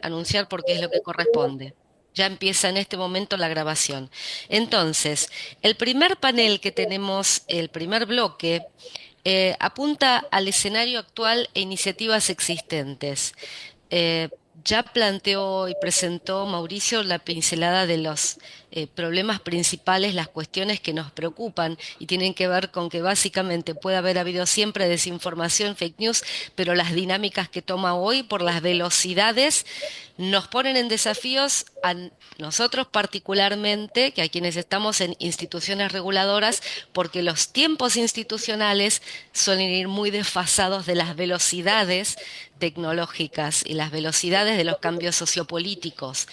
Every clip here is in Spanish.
anunciar porque es lo que corresponde. Ya empieza en este momento la grabación. Entonces, el primer panel que tenemos, el primer bloque, apunta al escenario actual e iniciativas existentes. Eh, ya planteó y presentó Mauricio la pincelada de los problemas principales, las cuestiones que nos preocupan y tienen que ver con que básicamente puede haber habido siempre desinformación, fake news, pero las dinámicas que toma hoy por las velocidades nos ponen en desafíos a nosotros particularmente, que a quienes estamos en instituciones reguladoras, porque los tiempos institucionales suelen ir muy desfasados de las velocidades tecnológicas y las velocidades de los cambios sociopolíticos.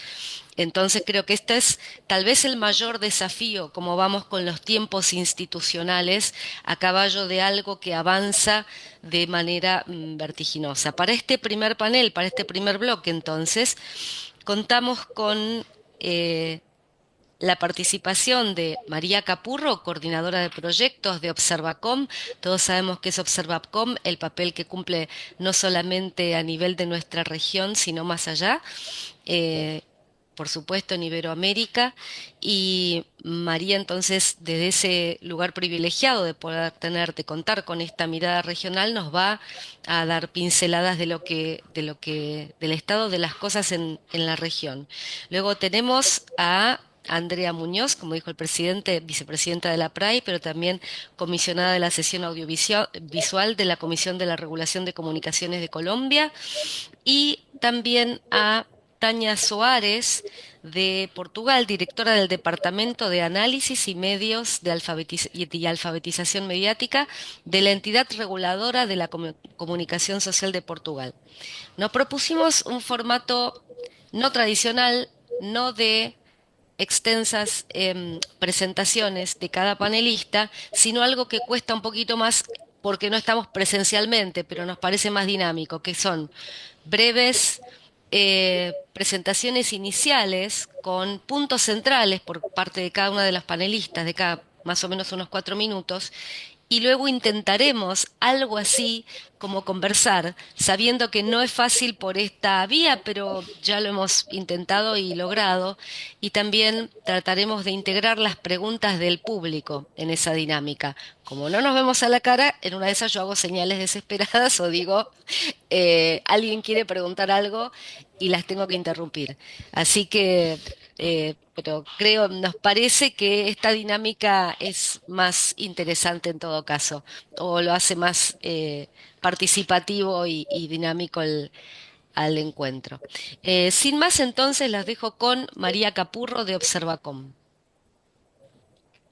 Entonces creo que este es tal vez el mayor desafío, como vamos con los tiempos institucionales a caballo de algo que avanza de manera vertiginosa. Para este primer panel, para este primer bloque, entonces, contamos con la participación de María Capurro, coordinadora de proyectos de Observacom. Todos sabemos que es Observacom el papel que cumple no solamente a nivel de nuestra región, sino más allá. Eh, por supuesto en Iberoamérica, y María entonces desde ese lugar privilegiado de poder tener, de contar con esta mirada regional, nos va a dar pinceladas del estado de las cosas en la región. Luego tenemos a Andrea Muñoz, como dijo el presidente, vicepresidenta de la PRAI, pero también comisionada de la sesión audiovisual visual de la Comisión de la Regulación de Comunicaciones de Colombia, y también a Tania Soares de Portugal, directora del Departamento de Análisis y Medios de y Alfabetización Mediática de la entidad reguladora de la Comunicación Social de Portugal. Nos propusimos un formato no tradicional, no de extensas presentaciones de cada panelista, sino algo que cuesta un poquito más porque no estamos presencialmente, pero nos parece más dinámico, que son breves presentaciones iniciales con puntos centrales por parte de cada una de las panelistas, de cada más o menos unos 4 minutos, y luego intentaremos algo así como conversar, sabiendo que no es fácil por esta vía, pero ya lo hemos intentado y logrado, y también trataremos de integrar las preguntas del público en esa dinámica. Como no nos vemos a la cara, en una de esas yo hago señales desesperadas o digo, alguien quiere preguntar algo y las tengo que interrumpir. Así que, pero creo, nos parece que esta dinámica es más interesante en todo caso, o lo hace más participativo y dinámico al encuentro. Sin más, entonces, las dejo con María Capurro de Observacom.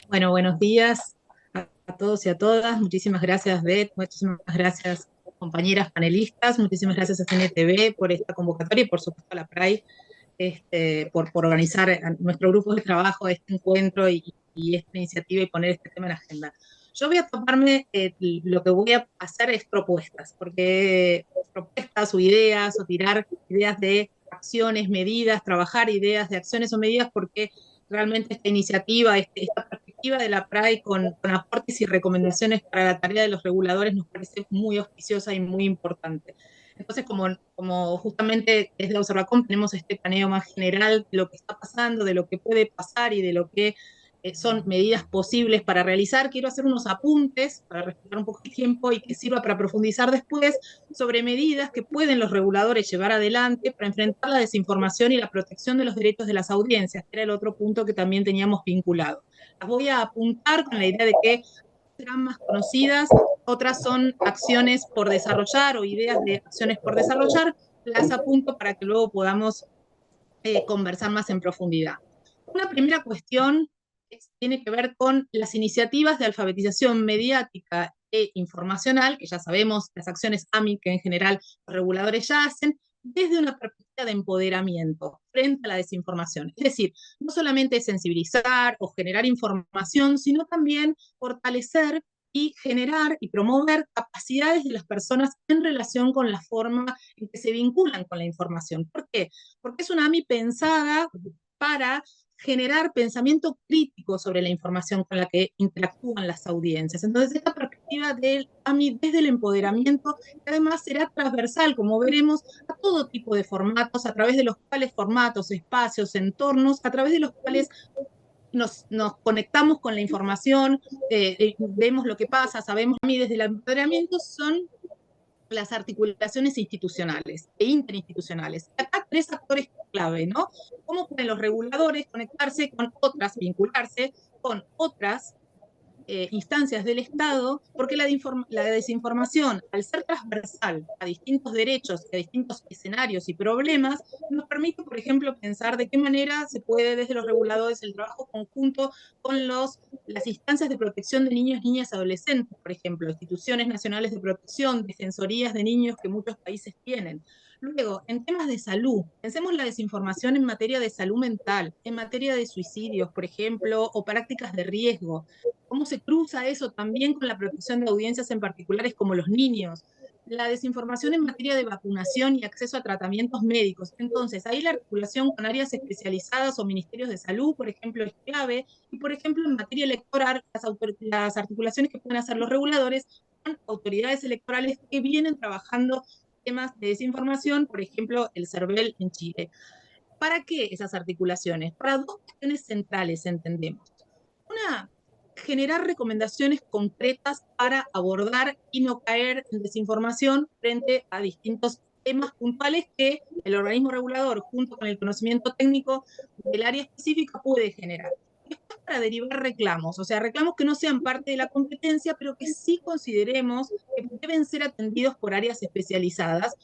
Bueno, buenos días a todos y a todas. Muchísimas gracias, Beth. Muchísimas gracias, compañeras panelistas. Muchísimas gracias a CNTV por esta convocatoria y, por supuesto, a la PRAI por organizar a nuestro grupo de trabajo este encuentro y esta iniciativa y poner este tema en la agenda. Yo voy a tomarme, lo que voy a hacer es propuestas, porque propuestas o ideas o tirar ideas de acciones, medidas, trabajar ideas de acciones o medidas, porque realmente esta iniciativa, esta perspectiva de la PRAI con aportes y recomendaciones para la tarea de los reguladores nos parece muy auspiciosa y muy importante. Entonces, como justamente desde Observacom tenemos este paneo más general de lo que está pasando, de lo que puede pasar y de lo que son medidas posibles para realizar, quiero hacer unos apuntes para respetar un poco el tiempo y que sirva para profundizar después sobre medidas que pueden los reguladores llevar adelante para enfrentar la desinformación y la protección de los derechos de las audiencias, que era el otro punto que también teníamos vinculado. Las voy a apuntar con la idea de que serán más conocidas, otras son acciones por desarrollar o ideas de acciones por desarrollar, las apunto para que luego podamos conversar más en profundidad. Una primera cuestión tiene que ver con las iniciativas de alfabetización mediática e informacional, que ya sabemos, las acciones AMI que en general los reguladores ya hacen, desde una perspectiva de empoderamiento frente a la desinformación. Es decir, no solamente sensibilizar o generar información, sino también fortalecer y generar y promover capacidades de las personas en relación con la forma en que se vinculan con la información. ¿Por qué? Porque es una AMI pensada para generar pensamiento crítico sobre la información con la que interactúan las audiencias. Entonces, esta perspectiva del AMI desde el empoderamiento, además será transversal, como veremos, a todo tipo de formatos, a través de los cuales formatos, espacios, entornos, a través de los cuales nos conectamos con la información, vemos lo que pasa, sabemos. A mí desde el empoderamiento son las articulaciones institucionales e interinstitucionales. Acá tres actores clave, ¿no? ¿Cómo pueden los reguladores conectarse con otras, vincularse con otras instancias del Estado? Porque la desinformación, al ser transversal a distintos derechos, a distintos escenarios y problemas, nos permite, por ejemplo, pensar de qué manera se puede desde los reguladores el trabajo conjunto con las instancias de protección de niños, niñas y adolescentes, por ejemplo, instituciones nacionales de protección, defensorías de niños que muchos países tienen. Luego, en temas de salud, pensemos la desinformación en materia de salud mental, en materia de suicidios, por ejemplo, o prácticas de riesgo. ¿Cómo se cruza eso también con la protección de audiencias en particulares como los niños? La desinformación en materia de vacunación y acceso a tratamientos médicos. Entonces, ahí la articulación con áreas especializadas o ministerios de salud, por ejemplo, es clave. Y, por ejemplo, en materia electoral, las articulaciones que pueden hacer los reguladores con autoridades electorales que vienen trabajando temas de desinformación, por ejemplo, el CERVEL en Chile. ¿Para qué esas articulaciones? Para dos cuestiones centrales, entendemos. Una, generar recomendaciones concretas para abordar y no caer en desinformación frente a distintos temas puntuales que el organismo regulador, junto con el conocimiento técnico del área específica, puede generar. Después, para derivar reclamos, o sea, reclamos que no sean parte de la competencia, pero que sí consideremos que deben ser atendidos por áreas especializadas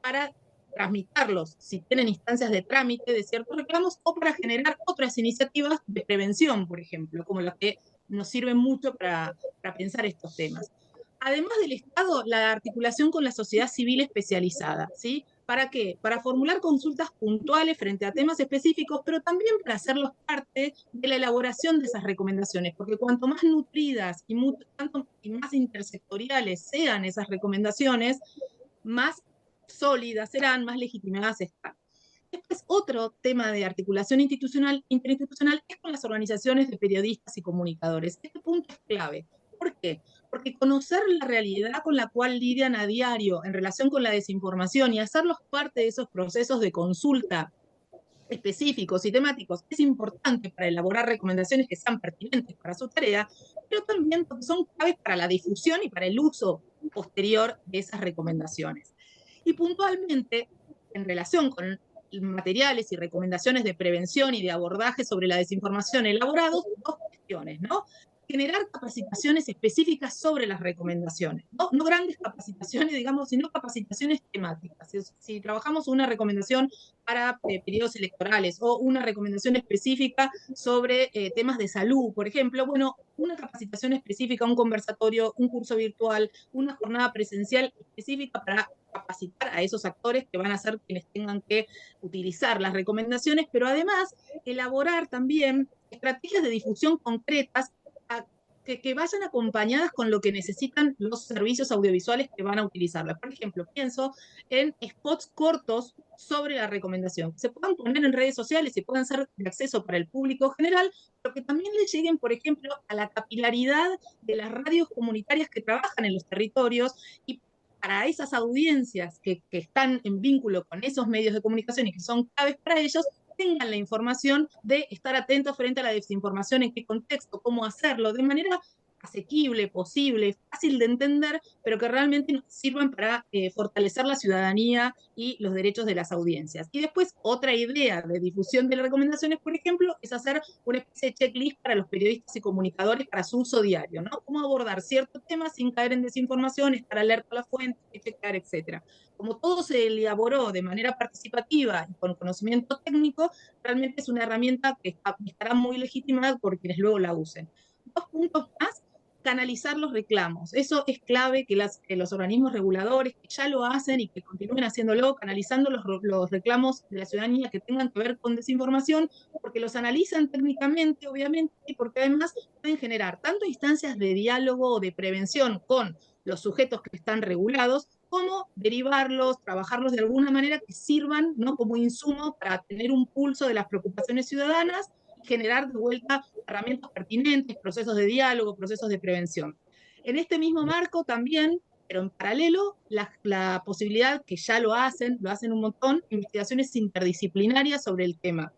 para tramitarlos, si tienen instancias de trámite de ciertos reclamos, o para generar otras iniciativas de prevención, por ejemplo, como las que nos sirven mucho para pensar estos temas. Además del Estado, la articulación con la sociedad civil especializada, ¿sí? ¿Para qué? Para formular consultas puntuales frente a temas específicos, pero también para hacerlos parte de la elaboración de esas recomendaciones, porque cuanto más nutridas y más intersectoriales sean esas recomendaciones, más sólidas serán, más legitimadas están. Después, otro tema de articulación interinstitucional es con las organizaciones de periodistas y comunicadores. Este punto es clave. ¿Por qué? Porque conocer la realidad con la cual lidian a diario en relación con la desinformación y hacerlos parte de esos procesos de consulta específicos y temáticos es importante para elaborar recomendaciones que sean pertinentes para su tarea, pero también son claves para la difusión y para el uso posterior de esas recomendaciones. Y puntualmente, en relación con materiales y recomendaciones de prevención y de abordaje sobre la desinformación elaborados, dos cuestiones, ¿no? Generar capacitaciones específicas sobre las recomendaciones, no grandes capacitaciones, digamos, sino capacitaciones temáticas. Si trabajamos una recomendación para periodos electorales o una recomendación específica sobre temas de salud, por ejemplo, bueno, una capacitación específica, un conversatorio, un curso virtual, una jornada presencial específica para capacitar a esos actores que van a ser quienes tengan que utilizar las recomendaciones, pero además elaborar también estrategias de difusión concretas que vayan acompañadas con lo que necesitan los servicios audiovisuales que van a utilizarlas. Por ejemplo, pienso en spots cortos sobre la recomendación, que se puedan poner en redes sociales y puedan ser de acceso para el público general, pero que también le lleguen, por ejemplo, a la capilaridad de las radios comunitarias que trabajan en los territorios y para esas audiencias que están en vínculo con esos medios de comunicación y que son claves para ellos, tengan la información de estar atentos frente a la desinformación, en qué contexto, cómo hacerlo, de manera asequible, posible, fácil de entender, pero que realmente nos sirvan para fortalecer la ciudadanía y los derechos de las audiencias. Y después, otra idea de difusión de las recomendaciones, por ejemplo, es hacer una especie de checklist para los periodistas y comunicadores para su uso diario, ¿no? Cómo abordar ciertos temas sin caer en desinformación, estar alerta a la fuente, checar, etcétera. Como todo se elaboró de manera participativa y con conocimiento técnico, realmente es una herramienta que estará muy legitimada por quienes luego la usen. Dos puntos más: canalizar los reclamos. Eso es clave que los organismos reguladores que ya lo hacen y que continúen haciéndolo, canalizando los reclamos de la ciudadanía que tengan que ver con desinformación, porque los analizan técnicamente, obviamente, y porque además pueden generar tanto instancias de diálogo o de prevención con los sujetos que están regulados, como derivarlos, trabajarlos de alguna manera que sirvan, ¿no?, como insumo para tener un pulso de las preocupaciones ciudadanas generar de vuelta herramientas pertinentes, procesos de diálogo, procesos de prevención. En este mismo marco también, pero en paralelo, la posibilidad que ya lo hacen un montón, investigaciones interdisciplinarias sobre el tema.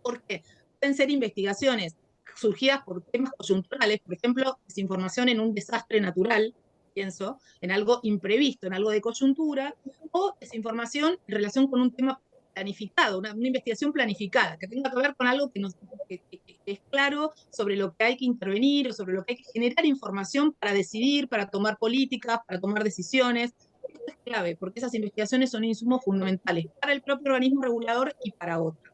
¿Por qué? Pueden ser investigaciones surgidas por temas coyunturales, por ejemplo, desinformación en un desastre natural, pienso, en algo imprevisto, en algo de coyuntura, o desinformación en relación con un tema planificado, una investigación planificada, que tenga que ver con algo que es claro sobre lo que hay que intervenir o sobre lo que hay que generar información para decidir, para tomar políticas, para tomar decisiones. Esto es clave, porque esas investigaciones son insumos fundamentales para el propio organismo regulador y para otros.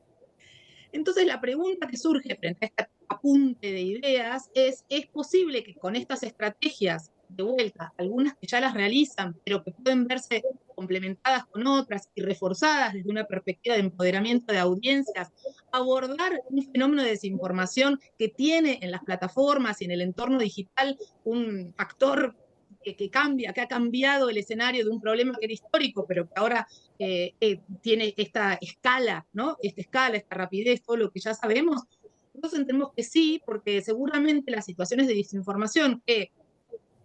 Entonces la pregunta que surge frente a este apunte de ideas ¿es posible que con estas estrategias, de vuelta, algunas que ya las realizan, pero que pueden verse complementadas con otras y reforzadas desde una perspectiva de empoderamiento de audiencias, abordar un fenómeno de desinformación que tiene en las plataformas y en el entorno digital un actor cambia, que ha cambiado el escenario de un problema que era histórico, pero que ahora tiene esta escala, ¿no? Esta escala, esta rapidez, todo lo que ya sabemos? Nosotros entendemos que sí, porque seguramente las situaciones de desinformación que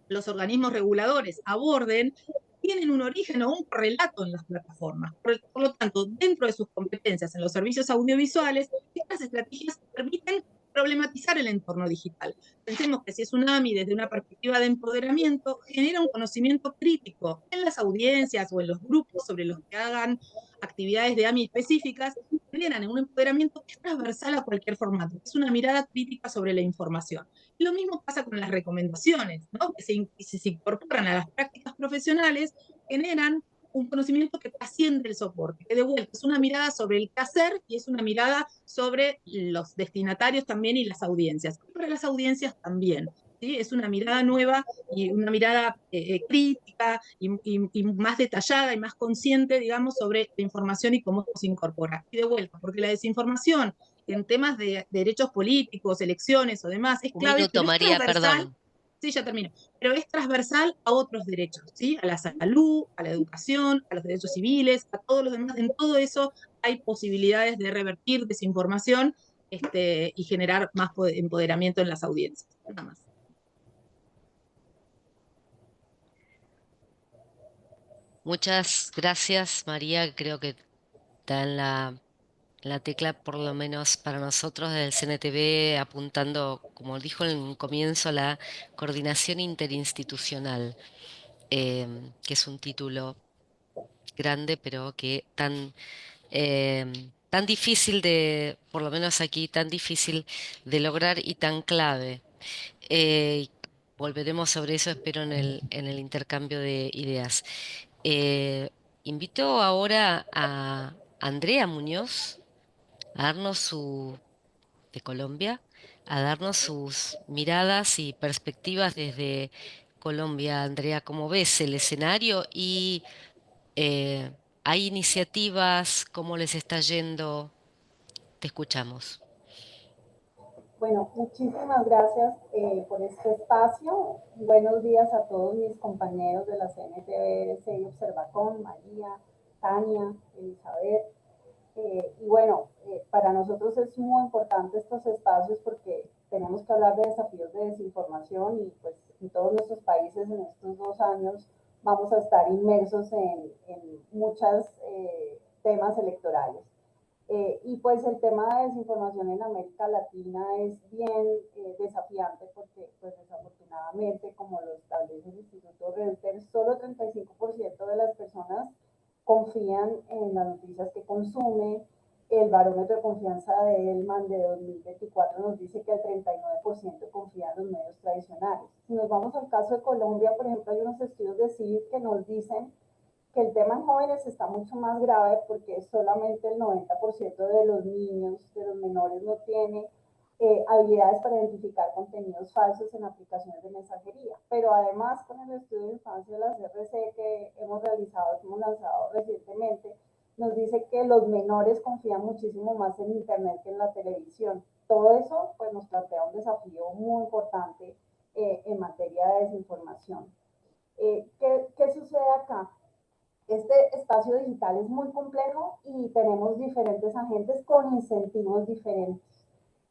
los organismos reguladores aborden tienen un origen o un correlato en las plataformas. Por lo tanto, dentro de sus competencias en los servicios audiovisuales, estas estrategias permiten problematizar el entorno digital. Pensemos que si es un AMI desde una perspectiva de empoderamiento, genera un conocimiento crítico en las audiencias o en los grupos sobre los que hagan actividades de AMI específicas, generan un empoderamiento que es transversal a cualquier formato, es una mirada crítica sobre la información. Lo mismo pasa con las recomendaciones, ¿no? Si se incorporan a las prácticas profesionales, generan un conocimiento que trasciende el soporte, que de vuelta es una mirada sobre el qué hacer y es una mirada sobre los destinatarios también y las audiencias. Para las audiencias también, ¿sí? Es una mirada nueva y una mirada crítica y más detallada y más consciente, digamos, sobre la información y cómo se incorpora. Y de vuelta, porque la desinformación en temas de derechos políticos, elecciones o demás, es Un clave, minuto, pero es María, transversal, perdón. sí, ya termino, pero es transversal a otros derechos, ¿sí? A la salud, a la educación, a los derechos civiles, a todos los demás. En todo eso hay posibilidades de revertir desinformación y generar más empoderamiento en las audiencias. Nada más. Muchas gracias, María. Creo que está en la tecla, por lo menos para nosotros del CNTV, apuntando, como dijo en un comienzo, la coordinación interinstitucional, que es un título grande, pero que tan difícil de, por lo menos aquí, tan difícil de lograr y tan clave. Eh, Volveremos sobre eso, espero, en el intercambio de ideas. Eh, Invito ahora a Andrea Muñoz a darnos de Colombia, a darnos sus miradas y perspectivas desde Colombia. Andrea, ¿cómo ves el escenario? Y ¿hay iniciativas? ¿Cómo les está yendo? Te escuchamos. Bueno, muchísimas gracias por este espacio. Buenos días a todos mis compañeros de la CNTV, y Observacón, María, Tania, Elizabeth. Y bueno, para nosotros es muy importante estos espacios porque tenemos que hablar de desafíos de desinformación y pues en todos nuestros países en estos 2 años vamos a estar inmersos en muchos temas electorales. Y pues el tema de desinformación en América Latina es bien desafiante porque pues desafortunadamente, como lo establece el Instituto Reuters, solo 35% de las personas confían en las noticias que consumen. El barómetro de confianza de Elman de 2024 nos dice que el 39% confía en los medios tradicionales. Si nos vamos al caso de Colombia, por ejemplo, hay unos estudios de CIVIC que nos dicen que el tema en jóvenes está mucho más grave porque solamente el 90% de los niños, de los menores, no tiene habilidades para identificar contenidos falsos en aplicaciones de mensajería. Pero además, con el estudio de infancia de la CRC que hemos realizado, que hemos lanzado recientemente, nos dice que los menores confían muchísimo más en Internet que en la televisión. Todo eso pues, nos plantea un desafío muy importante en materia de desinformación. ¿Qué sucede acá? Este espacio digital es muy complejo y tenemos diferentes agentes con incentivos diferentes.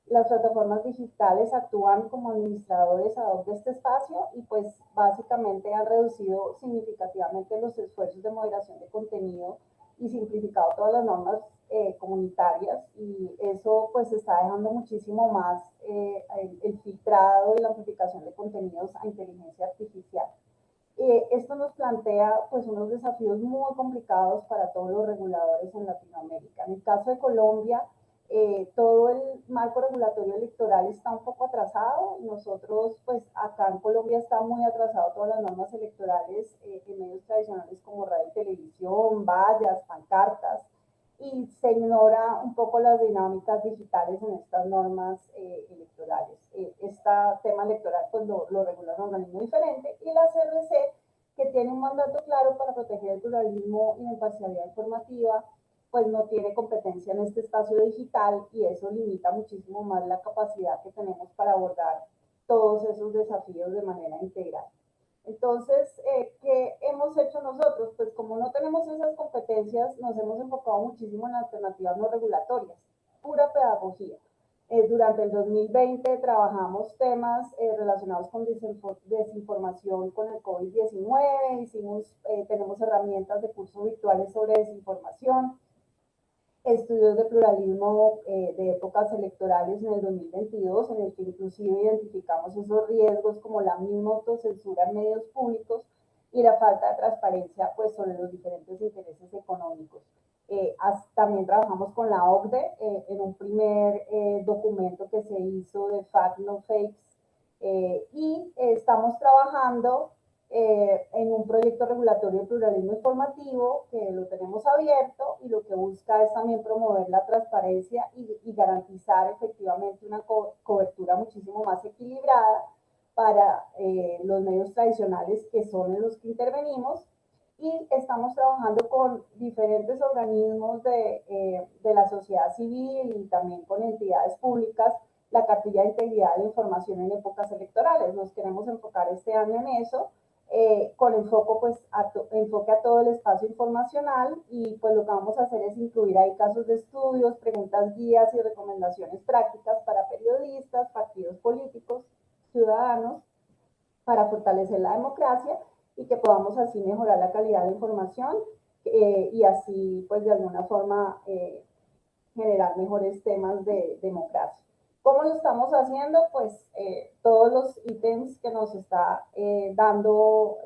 Las plataformas digitales actúan como administradores ad hoc de este espacio y pues básicamente han reducido significativamente los esfuerzos de moderación de contenido y simplificado todas las normas comunitarias, y eso pues está dejando muchísimo más el filtrado y la amplificación de contenidos a inteligencia artificial. Esto nos plantea pues unos desafíos muy complicados para todos los reguladores en Latinoamérica. En el caso de Colombia, todo el marco regulatorio electoral está un poco atrasado. Nosotros, pues acá en Colombia está muy atrasado todas las normas electorales en medios tradicionales como radio y televisión, vallas, pancartas, y se ignora un poco las dinámicas digitales en estas normas electorales. Este tema electoral pues lo regula un organismo diferente, y la CRC, que tiene un mandato claro para proteger el pluralismo y la imparcialidad informativa, pues no tiene competencia en este espacio digital, y eso limita muchísimo más la capacidad que tenemos para abordar todos esos desafíos de manera integral. Entonces, ¿qué hemos hecho nosotros? Pues como no tenemos esas competencias, nos hemos enfocado muchísimo en alternativas no regulatorias, pura pedagogía. Durante el 2020 trabajamos temas relacionados con desinformación con el COVID-19, tenemos herramientas de cursos virtuales sobre desinformación, estudios de pluralismo de épocas electorales en el 2022, en el que inclusive identificamos esos riesgos como la misma autocensura en medios públicos y la falta de transparencia pues, sobre los diferentes intereses económicos. También trabajamos con la OCDE en un primer documento que se hizo de Fact No Fakes, y estamos trabajando en un proyecto regulatorio de pluralismo informativo que lo tenemos abierto, y lo que busca es también promover la transparencia y garantizar efectivamente una cobertura muchísimo más equilibrada para los medios tradicionales, que son en los que intervenimos. Y estamos trabajando con diferentes organismos de la sociedad civil y también con entidades públicas la cartilla de integridad de la información en épocas electorales. Nos queremos enfocar este año en eso, con enfoque a todo el espacio informacional, y pues lo que vamos a hacer es incluir ahí casos de estudios, preguntas guías y recomendaciones prácticas para periodistas, partidos políticos, ciudadanos, para fortalecer la democracia y que podamos así mejorar la calidad de la información, y así pues de alguna forma generar mejores temas de democracia. ¿Cómo lo estamos haciendo? Pues todos los ítems que nos está dando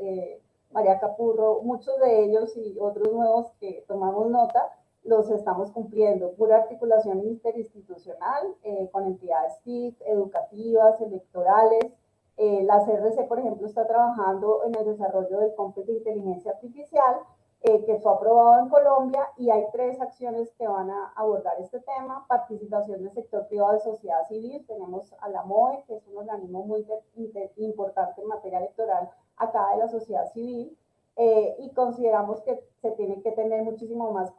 María Capurro, muchos de ellos y otros nuevos que tomamos nota, los estamos cumpliendo. Pura articulación interinstitucional con entidades TIC, educativas, electorales. La CRC, por ejemplo, está trabajando en el desarrollo del cómputo de inteligencia artificial, que fue aprobado en Colombia, y hay 3 acciones que van a abordar este tema: participación del sector privado de sociedad civil, tenemos a la MOE, que es un organismo muy importante en materia electoral acá de la sociedad civil, y consideramos que se tiene que tener muchísimo más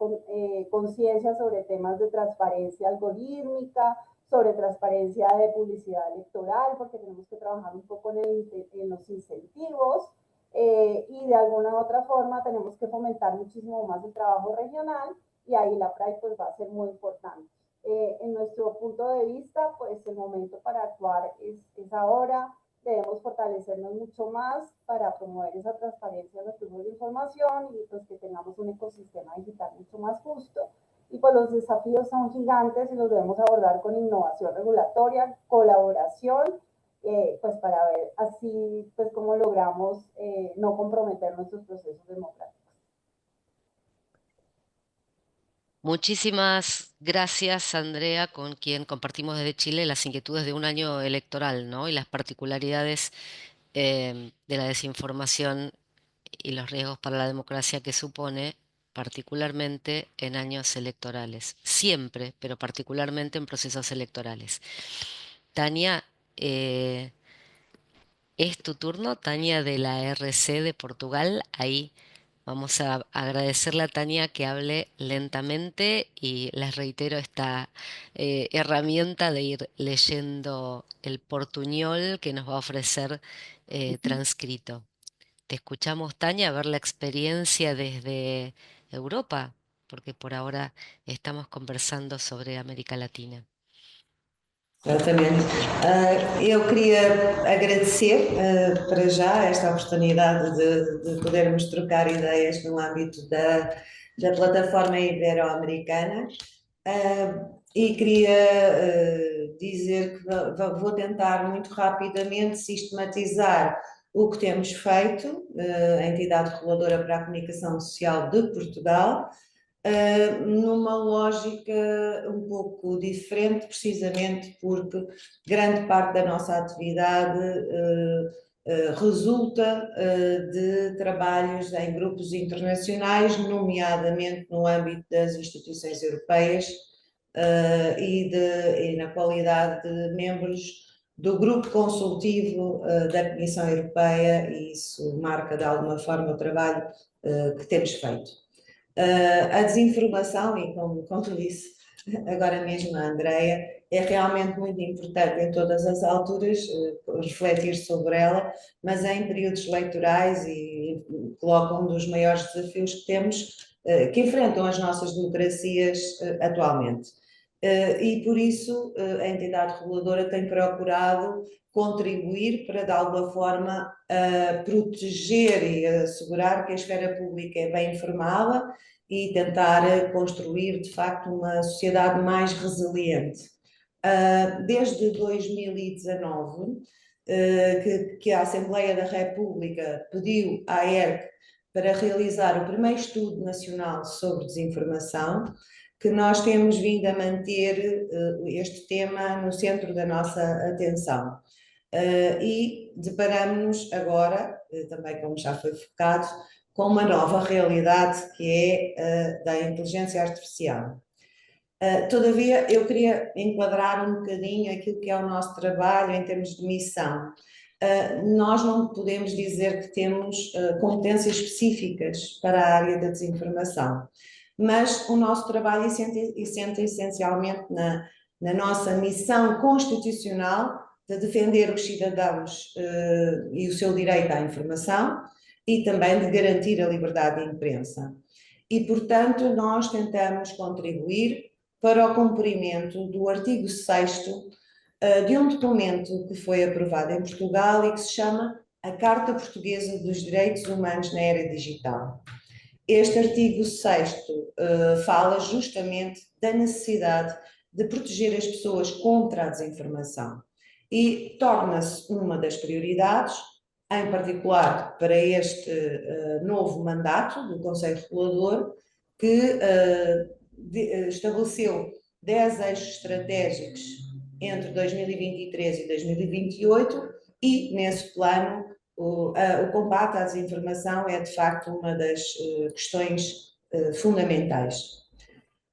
conciencia sobre temas de transparencia algorítmica, sobre transparencia de publicidad electoral, porque tenemos que trabajar un poco en los incentivos, y de alguna u otra forma tenemos que fomentar muchísimo más el trabajo regional, y ahí la PRAI pues va a ser muy importante. En nuestro punto de vista, pues el momento para actuar es ahora. Debemos fortalecernos mucho más para promover esa transparencia en los flujos de información, y pues que tengamos un ecosistema digital mucho más justo. Y pues los desafíos son gigantes y los debemos abordar con innovación regulatoria, colaboración, pues para ver así pues cómo logramos no comprometer nuestros procesos democráticos. Muchísimas gracias, Andrea, con quien compartimos desde Chile las inquietudes de un año electoral, ¿no? Y las particularidades de la desinformación y los riesgos para la democracia que supone, particularmente en años electorales. Siempre, pero particularmente en procesos electorales. Tania, es tu turno, Tania de la RC de Portugal. Ahí vamos a agradecerle a Tania que hable lentamente y les reitero esta herramienta de ir leyendo el portuñol que nos va a ofrecer transcrito. Te escuchamos, Tania, a ver la experiencia desde Europa, porque por ahora estamos conversando sobre América Latina. Exatamente. Eu queria agradecer para já esta oportunidade de podermos trocar ideias no âmbito da plataforma ibero-americana. E queria dizer que vou tentar muito rapidamente sistematizar o que temos feito, a entidade reguladora para a comunicação social de Portugal, numa lógica um pouco diferente, precisamente porque grande parte da nossa atividade resulta de trabalhos em grupos internacionais, nomeadamente no âmbito das instituições europeias e na qualidade de membros do grupo consultivo da Comissão Europeia, e isso marca de alguma forma o trabalho que temos feito. A desinformação, e como tu disse agora mesmo a Andreia, é realmente muito importante em todas as alturas refletir sobre ela, mas em períodos eleitorais e coloca um dos maiores desafios que temos, que enfrentam as nossas democracias atualmente. E por isso a entidade reguladora tem procurado contribuir para, de alguma forma, proteger e assegurar que a esfera pública é bem informada e tentar construir, de facto, uma sociedade mais resiliente. Desde 2019, que a Assembleia da República pediu à ERC para realizar o primeiro estudo nacional sobre desinformação, que nós temos vindo a manter este tema no centro da nossa atenção. E deparamos-nos agora, também como já foi focado, com uma nova realidade que é da inteligência artificial. Todavia, eu queria enquadrar um bocadinho aquilo que é o nosso trabalho em termos de missão. Nós não podemos dizer que temos competências específicas para a área da desinformação, mas o nosso trabalho assenta essencialmente na nossa missão constitucional de defender os cidadãos e o seu direito à informação e também de garantir a liberdade de imprensa. E, portanto, nós tentamos contribuir para o cumprimento do artigo 6º de um documento que foi aprovado em Portugal e que se chama a Carta Portuguesa dos Direitos Humanos na Era Digital. Este artigo 6º fala justamente da necessidade de proteger as pessoas contra a desinformação e torna-se uma das prioridades, em particular para este novo mandato do Conselho Regulador, que estabeleceu 10 eixos estratégicos entre 2023 e 2028 e, nesse plano, o combate à desinformação é, de facto, uma das questões fundamentais.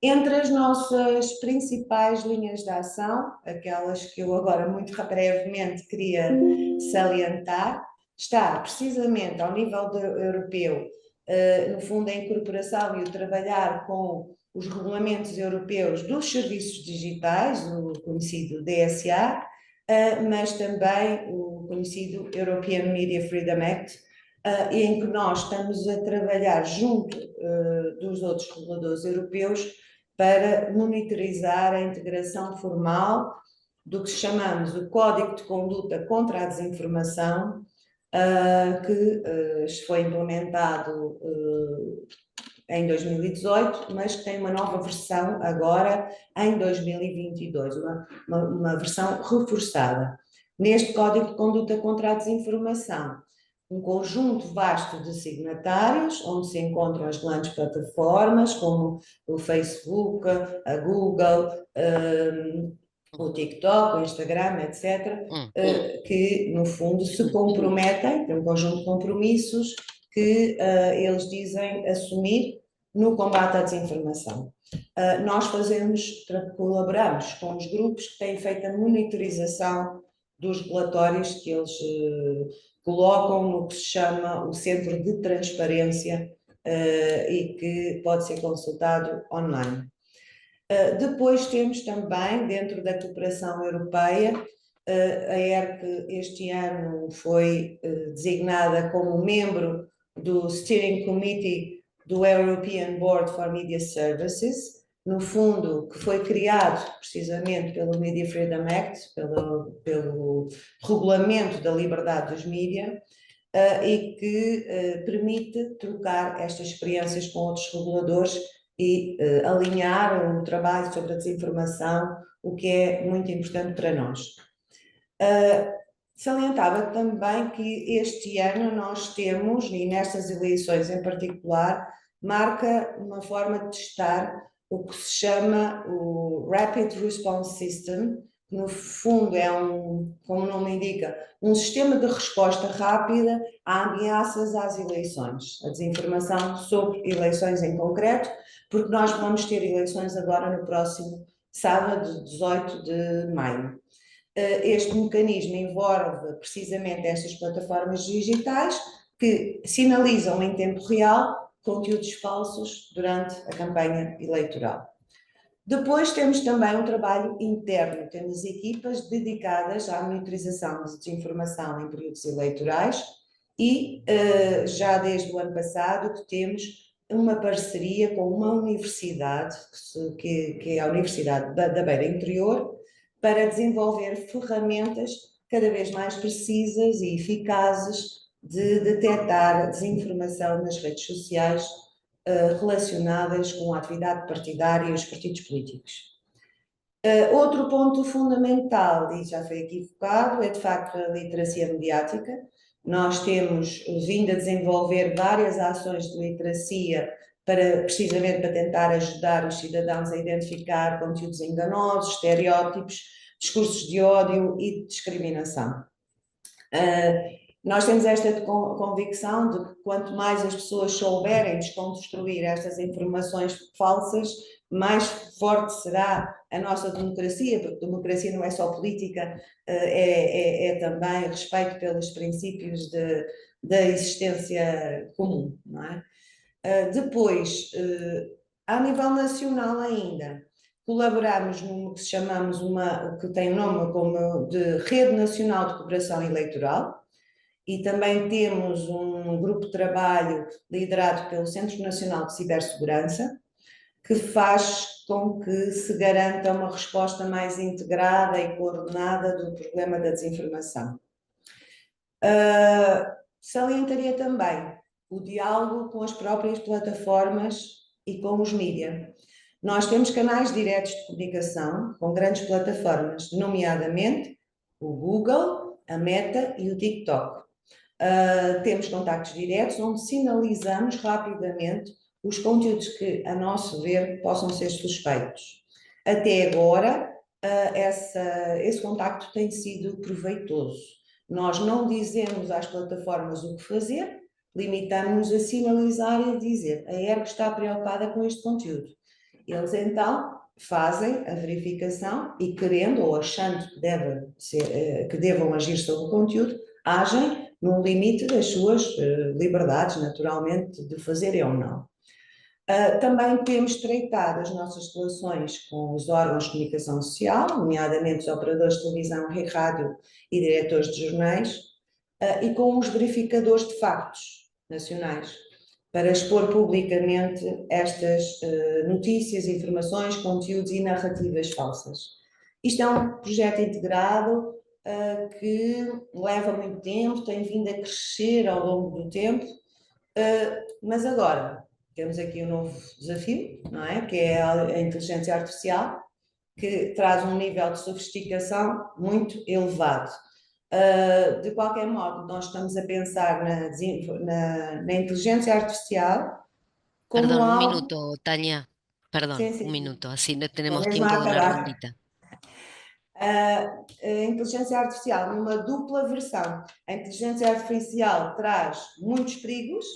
Entre as nossas principais linhas de ação, aquelas que eu agora muito brevemente queria salientar, está precisamente ao nível europeu, no fundo, a incorporação e o trabalhar com os regulamentos europeus dos serviços digitais, o conhecido DSA, mas também o conhecido European Media Freedom Act, em que nós estamos a trabalhar junto dos outros reguladores europeus para monitorizar a integração formal do que chamamos o Código de Conduta contra a Desinformação, que foi implementado em 2018, mas que tem uma nova versão agora em 2022, uma versão reforçada. Neste Código de Conduta contra a Desinformação, um conjunto vasto de signatários, onde se encontram as grandes plataformas, como o Facebook, a Google, o TikTok, o Instagram, etc., que, no fundo, se comprometem, tem um conjunto de compromissos que eles dizem assumir no combate à desinformação. Nós colaboramos com os grupos que têm feito a monitorização dos relatórios que eles colocam no que se chama o Centro de Transparência e que pode ser consultado online. Depois temos também, dentro da cooperação europeia, a ERC este ano foi designada como membro do Steering Committee do European Board for Media Services, no fundo, que foi criado precisamente pelo Media Freedom Act, pelo regulamento da liberdade dos mídias, e que permite trocar estas experiências com outros reguladores e alinhar o trabalho sobre a desinformação, o que é muito importante para nós. Salientava também que este ano nós temos, e nestas eleições em particular, marca uma forma de testar o que se chama o Rapid Response System, que no fundo é como o nome indica, um sistema de resposta rápida a ameaças às eleições, a desinformação sobre eleições em concreto, porque nós vamos ter eleições agora no próximo sábado, 18 de maio. Este mecanismo envolve precisamente estas plataformas digitais que sinalizam em tempo real conteúdos falsos durante a campanha eleitoral. Depois temos também um trabalho interno, temos equipas dedicadas à monitorização de desinformação em períodos eleitorais e já desde o ano passado que temos uma parceria com uma universidade, que é a Universidade da Beira Interior, para desenvolver ferramentas cada vez mais precisas e eficazes de detectar desinformação nas redes sociais relacionadas com a atividade partidária e os partidos políticos. Outro ponto fundamental, e já foi aqui focado, é de facto a literacia mediática. Nós temos vindo a desenvolver várias ações de literacia precisamente para tentar ajudar os cidadãos a identificar conteúdos enganosos, estereótipos, discursos de ódio e de discriminação. Nós temos esta convicção de que quanto mais as pessoas souberem desconstruir estas informações falsas, mais forte será a nossa democracia, porque democracia não é só política, é também respeito pelos princípios da existência comum, não é? Depois, a nível nacional ainda, colaboramos numa que chamamos que tem o nome como de Rede Nacional de Cooperação Eleitoral, e também temos um grupo de trabalho liderado pelo Centro Nacional de Cibersegurança, que faz com que se garanta uma resposta mais integrada e coordenada do problema da desinformação. Salientaria também o diálogo com as próprias plataformas e com os mídias. Nós temos canais diretos de comunicação com grandes plataformas, nomeadamente o Google, a Meta e o TikTok. Temos contactos diretos onde sinalizamos rapidamente os conteúdos que, a nosso ver, possam ser suspeitos. Até agora, esse contacto tem sido proveitoso. Nós não dizemos às plataformas o que fazer, limitamos-nos a sinalizar e a dizer: a ERG está preocupada com este conteúdo. Eles então fazem a verificação e, querendo ou achando que devam agir sobre o conteúdo, agem no limite das suas liberdades, naturalmente, de fazerem ou não. Também temos estreitado as nossas relações com os órgãos de comunicação social, nomeadamente os operadores de televisão e rádio e diretores de jornais, e com os verificadores de factos nacionais, para expor publicamente estas notícias, informações, conteúdos e narrativas falsas. Isto é um projeto integrado que leva muito tempo, tem vindo a crescer ao longo do tempo, mas agora temos aqui um novo desafio, não é? Que é a inteligência artificial, que traz um nível de sofisticação muito elevado. De qualquer modo, nós estamos a pensar na inteligência artificial como Perdón, un algo... minuto, Tania. Perdón, Sim, un sim, minuto, así no vou tenemos mesmo a tiempo de una acabar. rondita. A inteligência artificial numa dupla versão. A inteligência artificial traz muitos perigos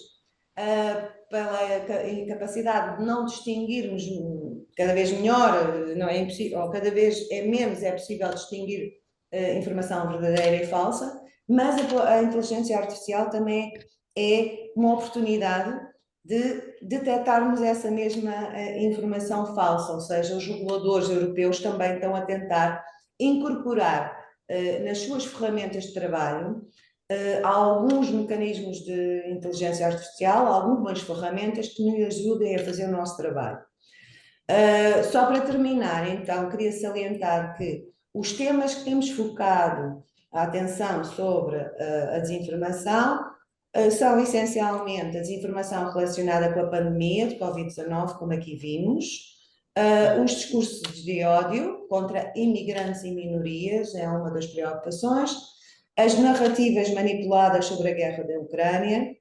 pela incapacidade de não distinguirmos cada vez melhor, não é impossível, ou cada vez é possível distinguir informação verdadeira e falsa, mas a inteligência artificial também é uma oportunidade de detectarmos essa mesma informação falsa, ou seja, os reguladores europeus também estão a tentar incorporar nas suas ferramentas de trabalho alguns mecanismos de inteligência artificial, algumas ferramentas que nos ajudem a fazer o nosso trabalho. Só para terminar, então, queria salientar que os temas que temos focado a atenção sobre a desinformação são essencialmente a desinformação relacionada com a pandemia de Covid-19, como aqui vimos, os discursos de ódio contra imigrantes e minorias, é uma das preocupações, as narrativas manipuladas sobre a guerra da Ucrânia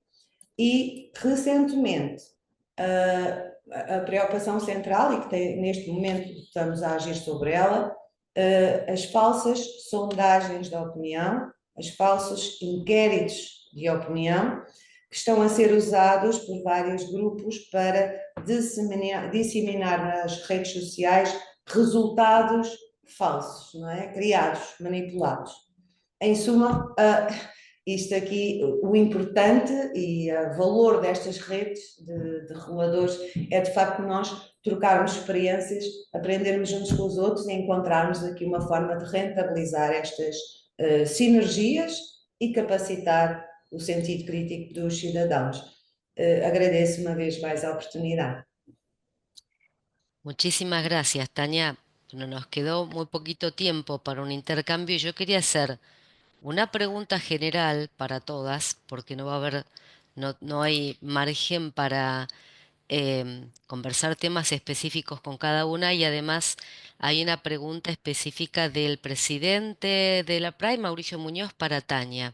e, recentemente, a preocupação central, e que neste momento estamos a agir sobre ela, as falsas sondagens da opinião, os falsos inquéritos de opinião, que estão a ser usados por vários grupos para disseminar nas redes sociais resultados falsos, não é? Criados, manipulados. Em suma, isto aqui, o importante e o valor destas redes de reguladores é de facto nós trocarmos experiências, aprendermos uns com os outros e encontrarmos aqui uma forma de rentabilizar estas sinergias e capacitar o sentido crítico dos cidadãos. Agradeço uma vez mais a oportunidade. Muchísimas gracias, Tania. Bueno, nos quedó muy poquito tiempo para un intercambio y yo quería hacer una pregunta general para todas, porque no va a haber, no hay margen para conversar temas específicos con cada una y además hay una pregunta específica del presidente de la PRAI, Mauricio Muñoz, para Tania.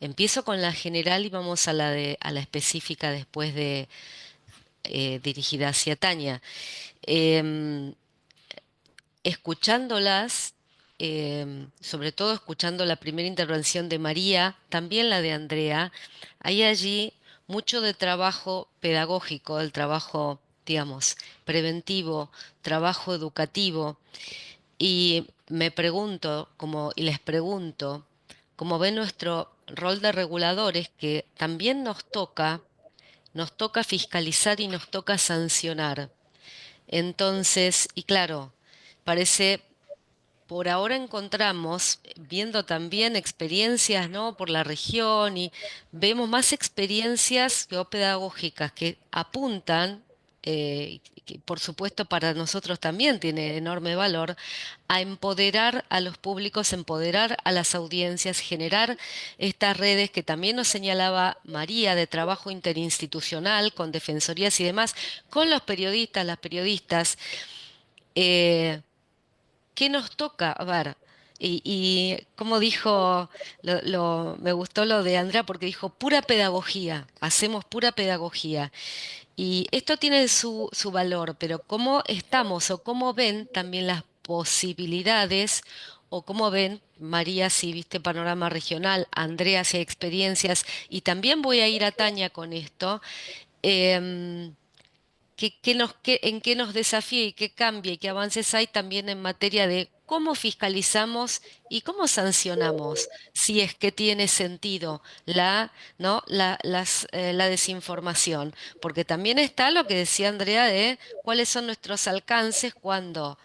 Empiezo con la general y vamos a a la específica después de dirigida hacia Tania. Em, Escuchándolas, sobre todo escuchando la primera intervención de María, también la de Andrea, hay allí mucho de trabajo pedagógico, el trabajo, digamos, preventivo, trabajo educativo. Y me pregunto, y les pregunto, cómo ve nuestro rol de reguladores, que también nos toca fiscalizar y nos toca sancionar. Entonces, y claro, parece, por ahora encontramos, viendo también experiencias, ¿no?, por la región y vemos más experiencias geopedagógicas que apuntan, que por supuesto para nosotros también tiene enorme valor, a empoderar a los públicos, empoderar a las audiencias, generar estas redes que también nos señalaba María de trabajo interinstitucional con defensorías y demás, con los periodistas, las periodistas. eh, ¿Qué nos toca? A ver, y como dijo, me gustó lo de Andrea porque dijo pura pedagogía, hacemos pura pedagogía. Y esto tiene su valor, pero ¿cómo estamos o cómo ven también las posibilidades o cómo ven, María, si viste panorama regional, Andrea, si hay experiencias, y también voy a ir a Tania con esto? em, en qué nos desafía y qué cambia y qué avances hay también en materia de cómo fiscalizamos y cómo sancionamos, si es que tiene sentido ¿no?, la desinformación. Porque también está lo que decía Andrea de cuáles son nuestros alcances cuando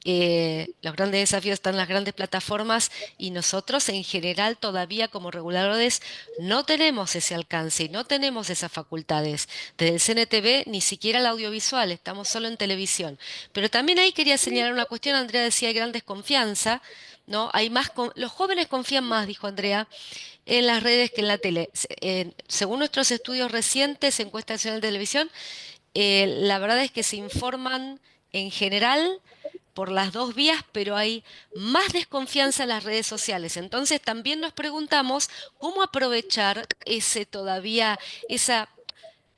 los grandes desafíos están en las grandes plataformas y nosotros en general todavía como reguladores no tenemos ese alcance y no tenemos esas facultades. Desde el CNTV ni siquiera el audiovisual, estamos solo en televisión. Pero también ahí quería señalar una cuestión, Andrea decía hay gran desconfianza, ¿no? Hay más, los jóvenes confían más, dijo Andrea, en las redes que en la tele. Según nuestros estudios recientes, encuesta nacional de televisión, la verdad es que se informan en general por las dos vías, pero hay más desconfianza en las redes sociales. Entonces también nos preguntamos cómo aprovechar esa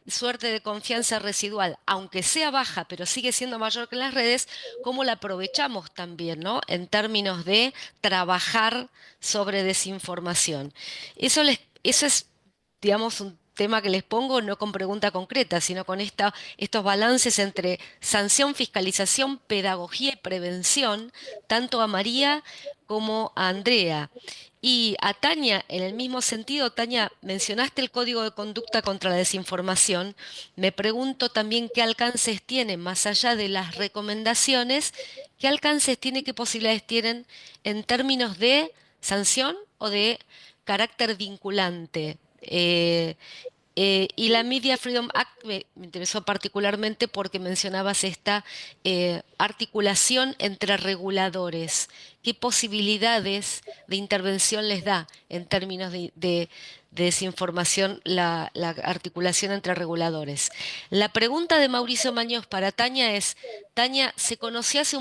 suerte de confianza residual, aunque sea baja, pero sigue siendo mayor que en las redes, cómo la aprovechamos también, ¿no?, en términos de trabajar sobre desinformación. Eso es, digamos, un tema que les pongo no con pregunta concreta, sino con estos balances entre sanción, fiscalización, pedagogía y prevención, tanto a María como a Andrea. Y a Tania, en el mismo sentido, Tania, mencionaste el Código de Conducta contra la Desinformación. Me pregunto también qué alcances tiene, más allá de las recomendaciones, qué alcances tiene, qué posibilidades tienen en términos de sanción o de carácter vinculante. Y la Media Freedom Act me interesó particularmente porque mencionabas esta articulación entre reguladores. ¿Qué posibilidades de intervención les da en términos de desinformación la articulación entre reguladores? La pregunta de Mauricio Maños para Tania es, Tania, ¿se conoció hace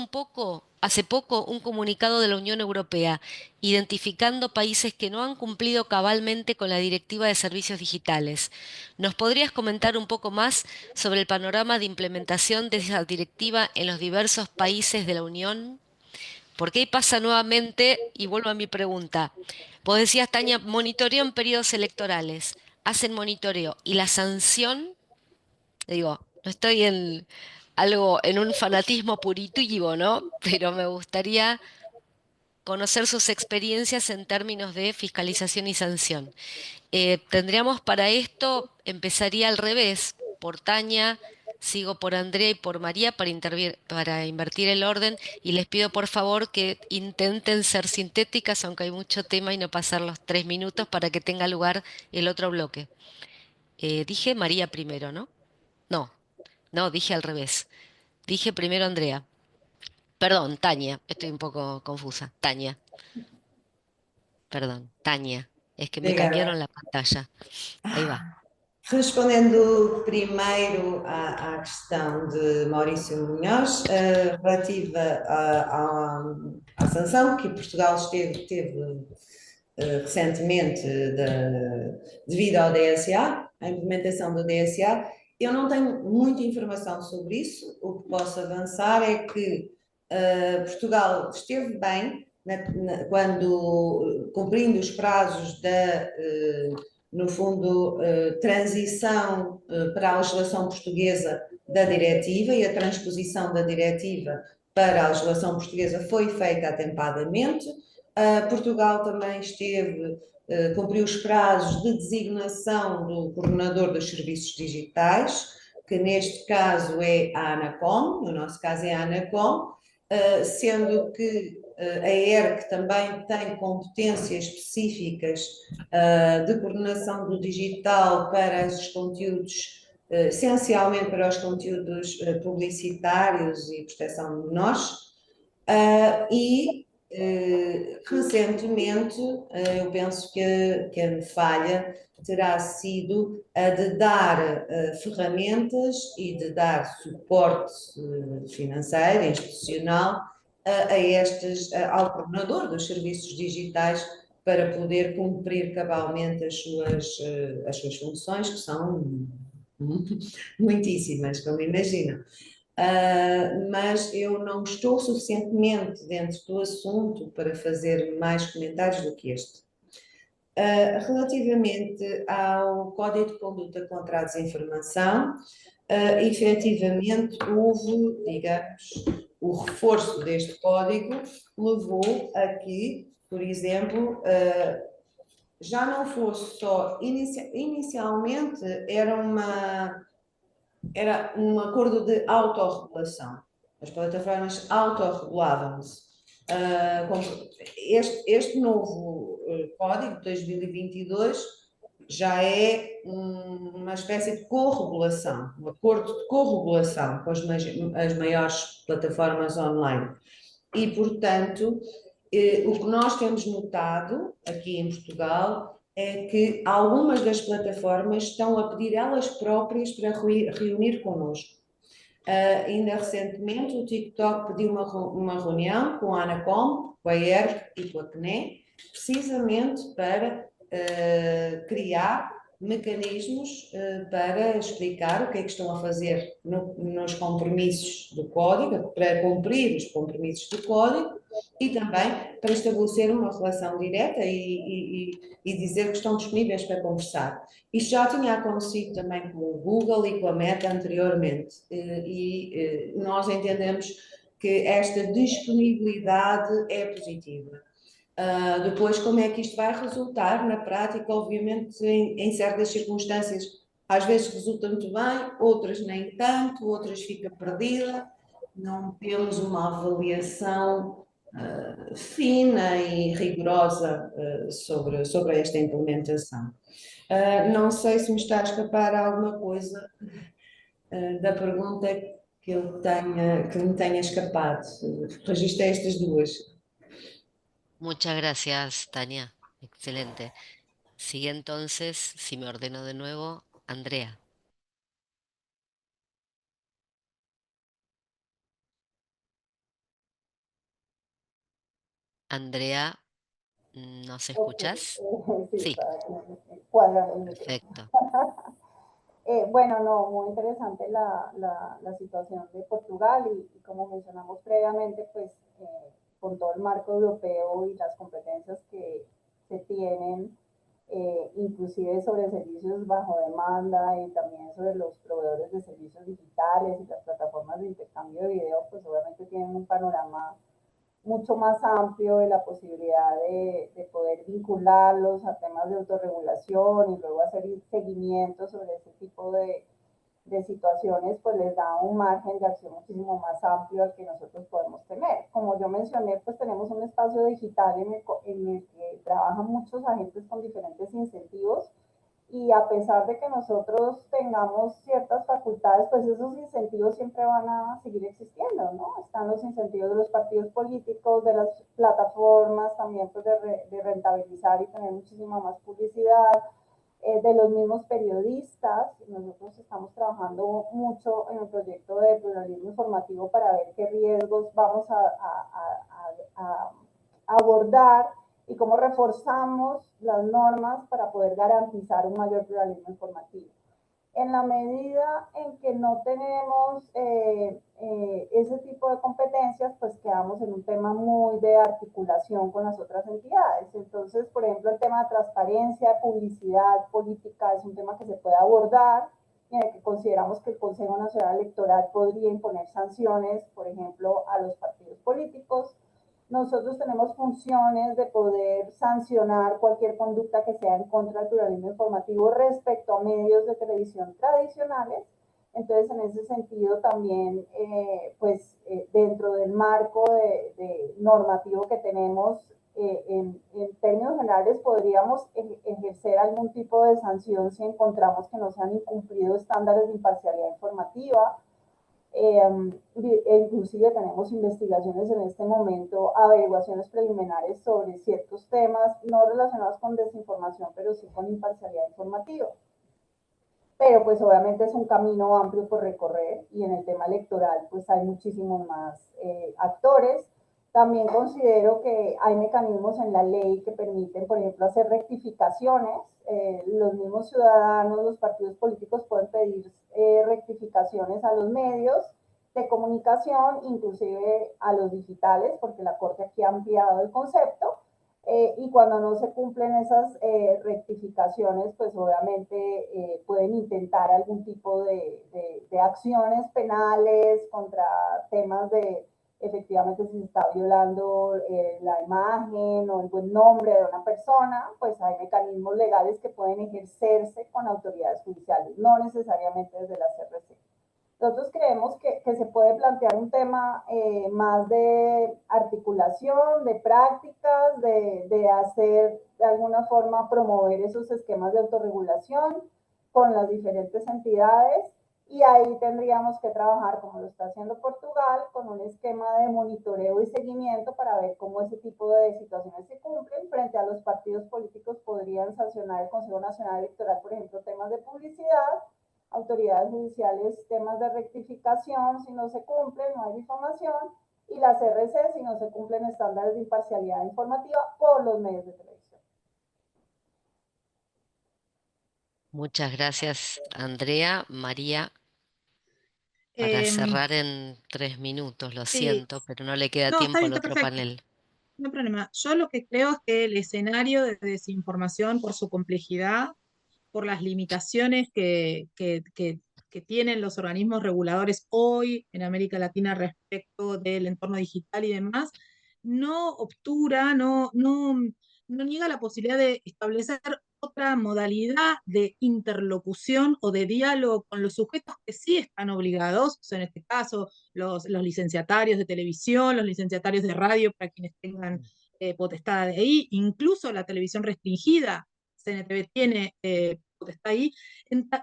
poco, un comunicado de la Unión Europea identificando países que no han cumplido cabalmente con la Directiva de Servicios Digitales? ¿Nos podrías comentar un poco más sobre el panorama de implementación de esa directiva en los diversos países de la Unión? Porque ahí pasa nuevamente, y vuelvo a mi pregunta. Vos decías, Tania, monitoreo en periodos electorales. Hacen monitoreo. ¿Y la sanción? Digo, no estoy en un fanatismo puritivo, ¿no? Pero me gustaría conocer sus experiencias en términos de fiscalización y sanción. Tendríamos para esto, empezaría al revés, por Tania, sigo por Andrea y por María para invertir el orden y les pido por favor que intenten ser sintéticas, aunque hay mucho tema y no pasar los 3 minutos para que tenga lugar el otro bloque. Dije María primero, ¿no? No, no, dije al revés. Dije primero Andrea. Perdón, Tania, estoy un poco confusa. Tania, perdón, Tania. Es que me Obrigada. cambiaron la pantalla. Ahí va. Respondendo primeiro à questão de Maurício Munhoz, relativa à sanção que Portugal teve recentemente devido ao DSA, a implementação do DSA, eu não tenho muita informação sobre isso. O que posso avançar é que Portugal esteve bem quando cumprindo os prazos da no fundo, transição para a legislação portuguesa da diretiva, e a transposição da diretiva para a legislação portuguesa foi feita atempadamente. Portugal também cumpriu os prazos de designação do coordenador dos serviços digitais, que neste caso é a ANACOM, no nosso caso é a ANACOM, sendo que a ERC também tem competências específicas de coordenação do digital para os conteúdos, essencialmente para os conteúdos publicitários e proteção de menores. E recentemente, eu penso que a falha terá sido a de dar ferramentas e de dar suporte financeiro, institucional, ao coordenador dos serviços digitais para poder cumprir cabalmente as suas funções, que são muitíssimas, como imaginam. Mas eu não estou suficientemente dentro do assunto para fazer mais comentários do que este. Relativamente ao Código de Conduta contra a Desinformação, efetivamente houve, digamos, o reforço deste código levou a que, por exemplo, já não fosse só, inicialmente era um acordo de autorregulação. As plataformas autorregulavam-se. Este novo código de 2022 já é uma espécie de corregulação, um acordo de corregulação com as maiores plataformas online. E, portanto, o que nós temos notado aqui em Portugal é que algumas das plataformas estão a pedir elas próprias para reunir connosco. Ainda recentemente o TikTok pediu uma reunião com a ANACOM, com a ERC e com a CNE, precisamente para criar mecanismos para explicar o que é que estão a fazer nos compromissos do código, para cumprir os compromissos do código e também para estabelecer uma relação direta e dizer que estão disponíveis para conversar. Isto já tinha acontecido também com o Google e com a Meta anteriormente e nós entendemos que esta disponibilidade é positiva. Depois, como é que isto vai resultar na prática? Obviamente, em certas circunstâncias, às vezes resulta muito bem, outras nem tanto, outras fica perdida. Não temos uma avaliação fina e rigorosa sobre esta implementação. Não sei se me está a escapar alguma coisa da pergunta que me tenha escapado. Registrei estas duas. Muchas gracias, Tania. Excelente. Sigue entonces, si me ordeno de nuevo, Andrea. Andrea, ¿nos Ok, escuchas? sí, Sí, para que no me cuadra el micrófono. perfecto. Bueno, no, muy interesante la situación de Portugal y como mencionamos previamente, pues con todo el marco europeo y las competencias que se tienen, inclusive sobre servicios bajo demanda y también sobre los proveedores de servicios digitales y las plataformas de intercambio de video, pues obviamente tienen un panorama mucho más amplio de la posibilidad de poder vincularlos a temas de autorregulación y luego hacer seguimiento sobre ese tipo de situaciones, pues les da un margen de acción muchísimo más amplio al que nosotros podemos tener. Como yo mencioné, pues tenemos un espacio digital en el que trabajan muchos agentes con diferentes incentivos y a pesar de que nosotros tengamos ciertas facultades, pues esos incentivos siempre van a seguir existiendo, ¿no? Están los incentivos de los partidos políticos, de las plataformas, también pues de rentabilizar y tener muchísima más publicidad, de los mismos periodistas. Nosotros estamos trabajando mucho en el proyecto de pluralismo informativo para ver qué riesgos vamos a abordar y cómo reforzamos las normas para poder garantizar un mayor pluralismo informativo. En la medida en que no tenemos ese tipo de competencias, pues quedamos en un tema muy de articulación con las otras entidades. Entonces, por ejemplo, el tema de transparencia, publicidad, política, es un tema que se puede abordar, en el que consideramos que el Consejo Nacional Electoral podría imponer sanciones, por ejemplo, a los partidos políticos. Nosotros tenemos funciones de poder sancionar cualquier conducta que sea en contra del pluralismo informativo respecto a medios de televisión tradicionales. Entonces, en ese sentido, también, dentro del marco de normativo que tenemos, en términos generales, podríamos ejercer algún tipo de sanción si encontramos que no se han incumplido estándares de imparcialidad informativa. Inclusive tenemos investigaciones en este momento, averiguaciones preliminares sobre ciertos temas no relacionados con desinformación, pero sí con imparcialidad informativa. Pero pues obviamente es un camino amplio por recorrer y en el tema electoral pues hay muchísimos más actores. También considero que hay mecanismos en la ley que permiten, por ejemplo, hacer rectificaciones. Los mismos ciudadanos, los partidos políticos pueden pedir rectificaciones a los medios de comunicación, inclusive a los digitales, porque la Corte aquí ha ampliado el concepto. Y cuando no se cumplen esas rectificaciones, pues obviamente pueden intentar algún tipo de acciones penales contra temas de efectivamente si se está violando la imagen o el buen nombre de una persona, pues hay mecanismos legales que pueden ejercerse con autoridades judiciales, no necesariamente desde la CRC. Nosotros creemos que se puede plantear un tema más de articulación, de prácticas, de hacer de alguna forma promover esos esquemas de autorregulación con las diferentes entidades y ahí tendríamos que trabajar, como lo está haciendo Portugal, con un esquema de monitoreo y seguimiento para ver cómo ese tipo de situaciones se cumplen. Frente a los partidos políticos podrían sancionar el Consejo Nacional Electoral, por ejemplo, temas de publicidad, autoridades judiciales, temas de rectificación, si no se cumplen, no hay difamación, y las RC, si no se cumplen estándares de imparcialidad informativa por los medios de televisión. Muchas gracias, Andrea. María, para Em, cerrar en 3 minutos, lo sí, siento, pero no le queda no, está tiempo bien, al está otro perfecto. panel. No hay problema. Yo lo que creo es que el escenario de desinformación, por su complejidad, por las limitaciones que tienen los organismos reguladores hoy en América Latina respecto del entorno digital y demás, no obtura, no niega la posibilidad de establecer otra modalidad de interlocución o de diálogo con los sujetos que sí están obligados, o sea, en este caso los licenciatarios de televisión, los licenciatarios de radio, para quienes tengan potestad de ahí, incluso la televisión restringida CNTV tiene, está ahí,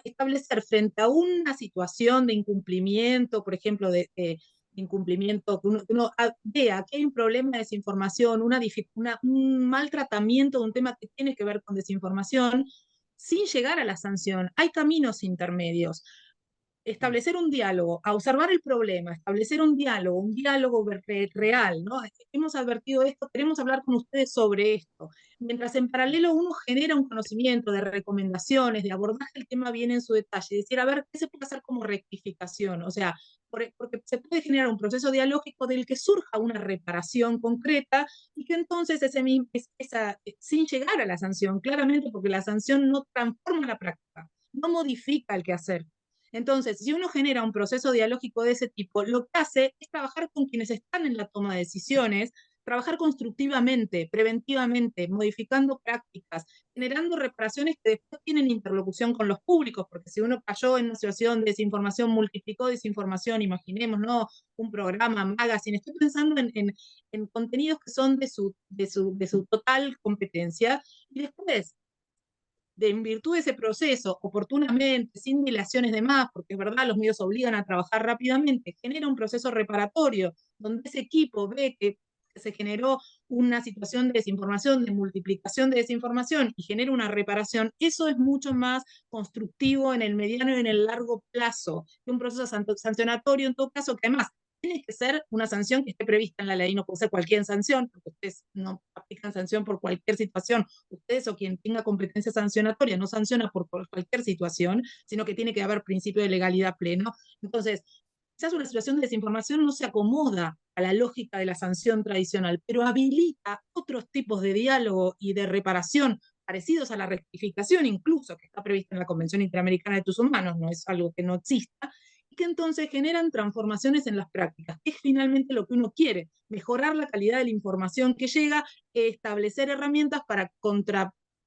establecer frente a una situación de incumplimiento, por ejemplo, de incumplimiento, que uno vea que hay un problema de desinformación, un mal tratamiento de un tema que tiene que ver con desinformación, sin llegar a la sanción. Hay caminos intermedios. Establecer un diálogo, a observar el problema, establecer un diálogo real, ¿no? Hemos advertido esto, queremos hablar con ustedes sobre esto. Mientras en paralelo uno genera un conocimiento de recomendaciones, de abordaje el tema bien en su detalle, decir, a ver, ¿qué se puede hacer como rectificación? O sea, porque se puede generar un proceso dialógico del que surja una reparación concreta y que entonces sin llegar a la sanción, claramente porque la sanción no transforma la práctica, no modifica el quehacer. Entonces, si uno genera un proceso dialógico de ese tipo, lo que hace es trabajar con quienes están en la toma de decisiones, trabajar constructivamente, preventivamente, modificando prácticas, generando reparaciones que después tienen interlocución con los públicos, porque si uno cayó en una situación de desinformación, multiplicó desinformación, imaginemos, ¿no? Un programa, magazine, estoy pensando en contenidos que son de su total competencia, y después en virtud de ese proceso, oportunamente, sin dilaciones de más, porque es verdad, los medios obligan a trabajar rápidamente, genera un proceso reparatorio, donde ese equipo ve que se generó una situación de desinformación, de multiplicación de desinformación y genera una reparación, eso es mucho más constructivo en el mediano y en el largo plazo que un proceso sancionatorio, en todo caso, que además tiene que ser una sanción que esté prevista en la ley, no puede ser cualquier sanción, porque ustedes no aplican sanción por cualquier situación, ustedes o quien tenga competencia sancionatoria no sanciona por cualquier situación, sino que tiene que haber principio de legalidad pleno. Entonces, quizás una situación de desinformación no se acomoda a la lógica de la sanción tradicional, pero habilita otros tipos de diálogo y de reparación parecidos a la rectificación, incluso que está prevista en la Convención Interamericana de Derechos Humanos, no es algo que no exista, y que entonces generan transformaciones en las prácticas, que es finalmente lo que uno quiere, mejorar la calidad de la información que llega, establecer herramientas para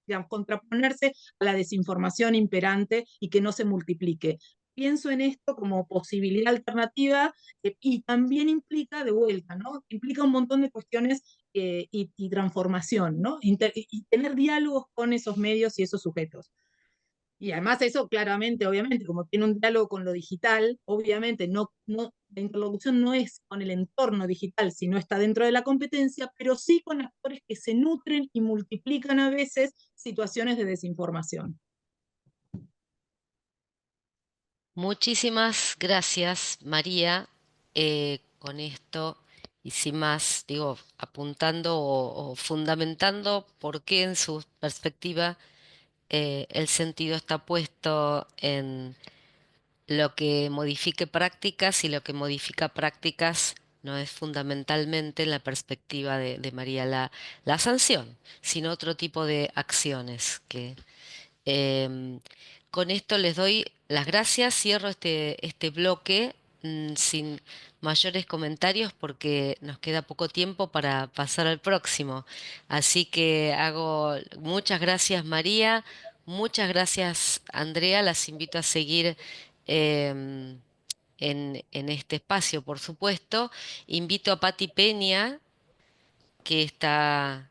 digamos, contraponerse a la desinformación imperante y que no se multiplique. Pienso en esto como posibilidad alternativa y también implica de vuelta, ¿no? Implica un montón de cuestiones y transformación, ¿no? Y tener diálogos con esos medios y esos sujetos. Y además eso claramente, obviamente, como tiene un diálogo con lo digital, obviamente la interlocución no es con el entorno digital, sino está dentro de la competencia, pero sí con actores que se nutren y multiplican a veces situaciones de desinformación. Muchísimas gracias, María. Con esto y sin más, digo, apuntando o fundamentando por qué en su perspectiva el sentido está puesto en lo que modifique prácticas y lo que modifica prácticas no es fundamentalmente en la perspectiva de María la sanción, sino otro tipo de acciones que Em, con esto les doy las gracias, cierro este bloque sin mayores comentarios porque nos queda poco tiempo para pasar al próximo. Así que hago muchas gracias María, muchas gracias Andrea, las invito a seguir em, en este espacio, por supuesto. Invito a Patti Peña, que está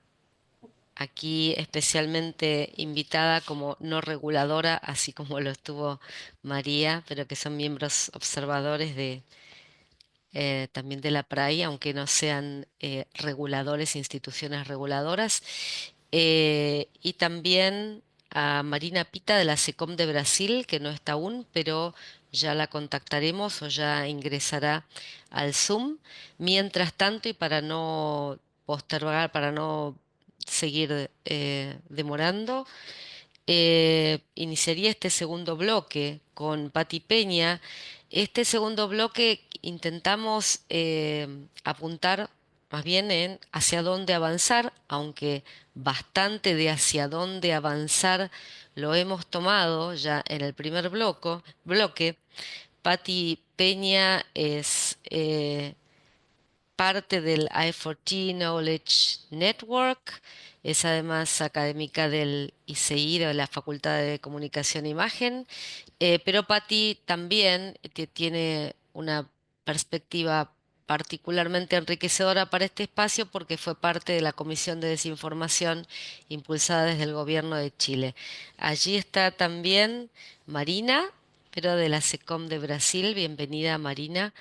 aquí especialmente invitada como no reguladora, así como lo estuvo María, pero que son miembros observadores también de la PRAI, aunque no sean reguladores, instituciones reguladoras. Y también a Marina Pita de la SECOM de Brasil, que no está aún, pero ya la contactaremos o ya ingresará al Zoom. Mientras tanto, y para no postergar, para no seguir demorando, iniciaría este segundo bloque con Pati Peña. Este segundo bloque intentamos apuntar más bien en hacia dónde avanzar, aunque bastante de hacia dónde avanzar lo hemos tomado ya en el primer bloque. Pati Peña es parte del I4T Knowledge Network, es además académica del ICI, de la Facultad de Comunicación e Imagen, pero Patti también tiene una perspectiva particularmente enriquecedora para este espacio porque fue parte de la Comisión de Desinformación impulsada desde el Gobierno de Chile. Allí está también Marina, pero de la SECOM de Brasil. Bienvenida, Marina.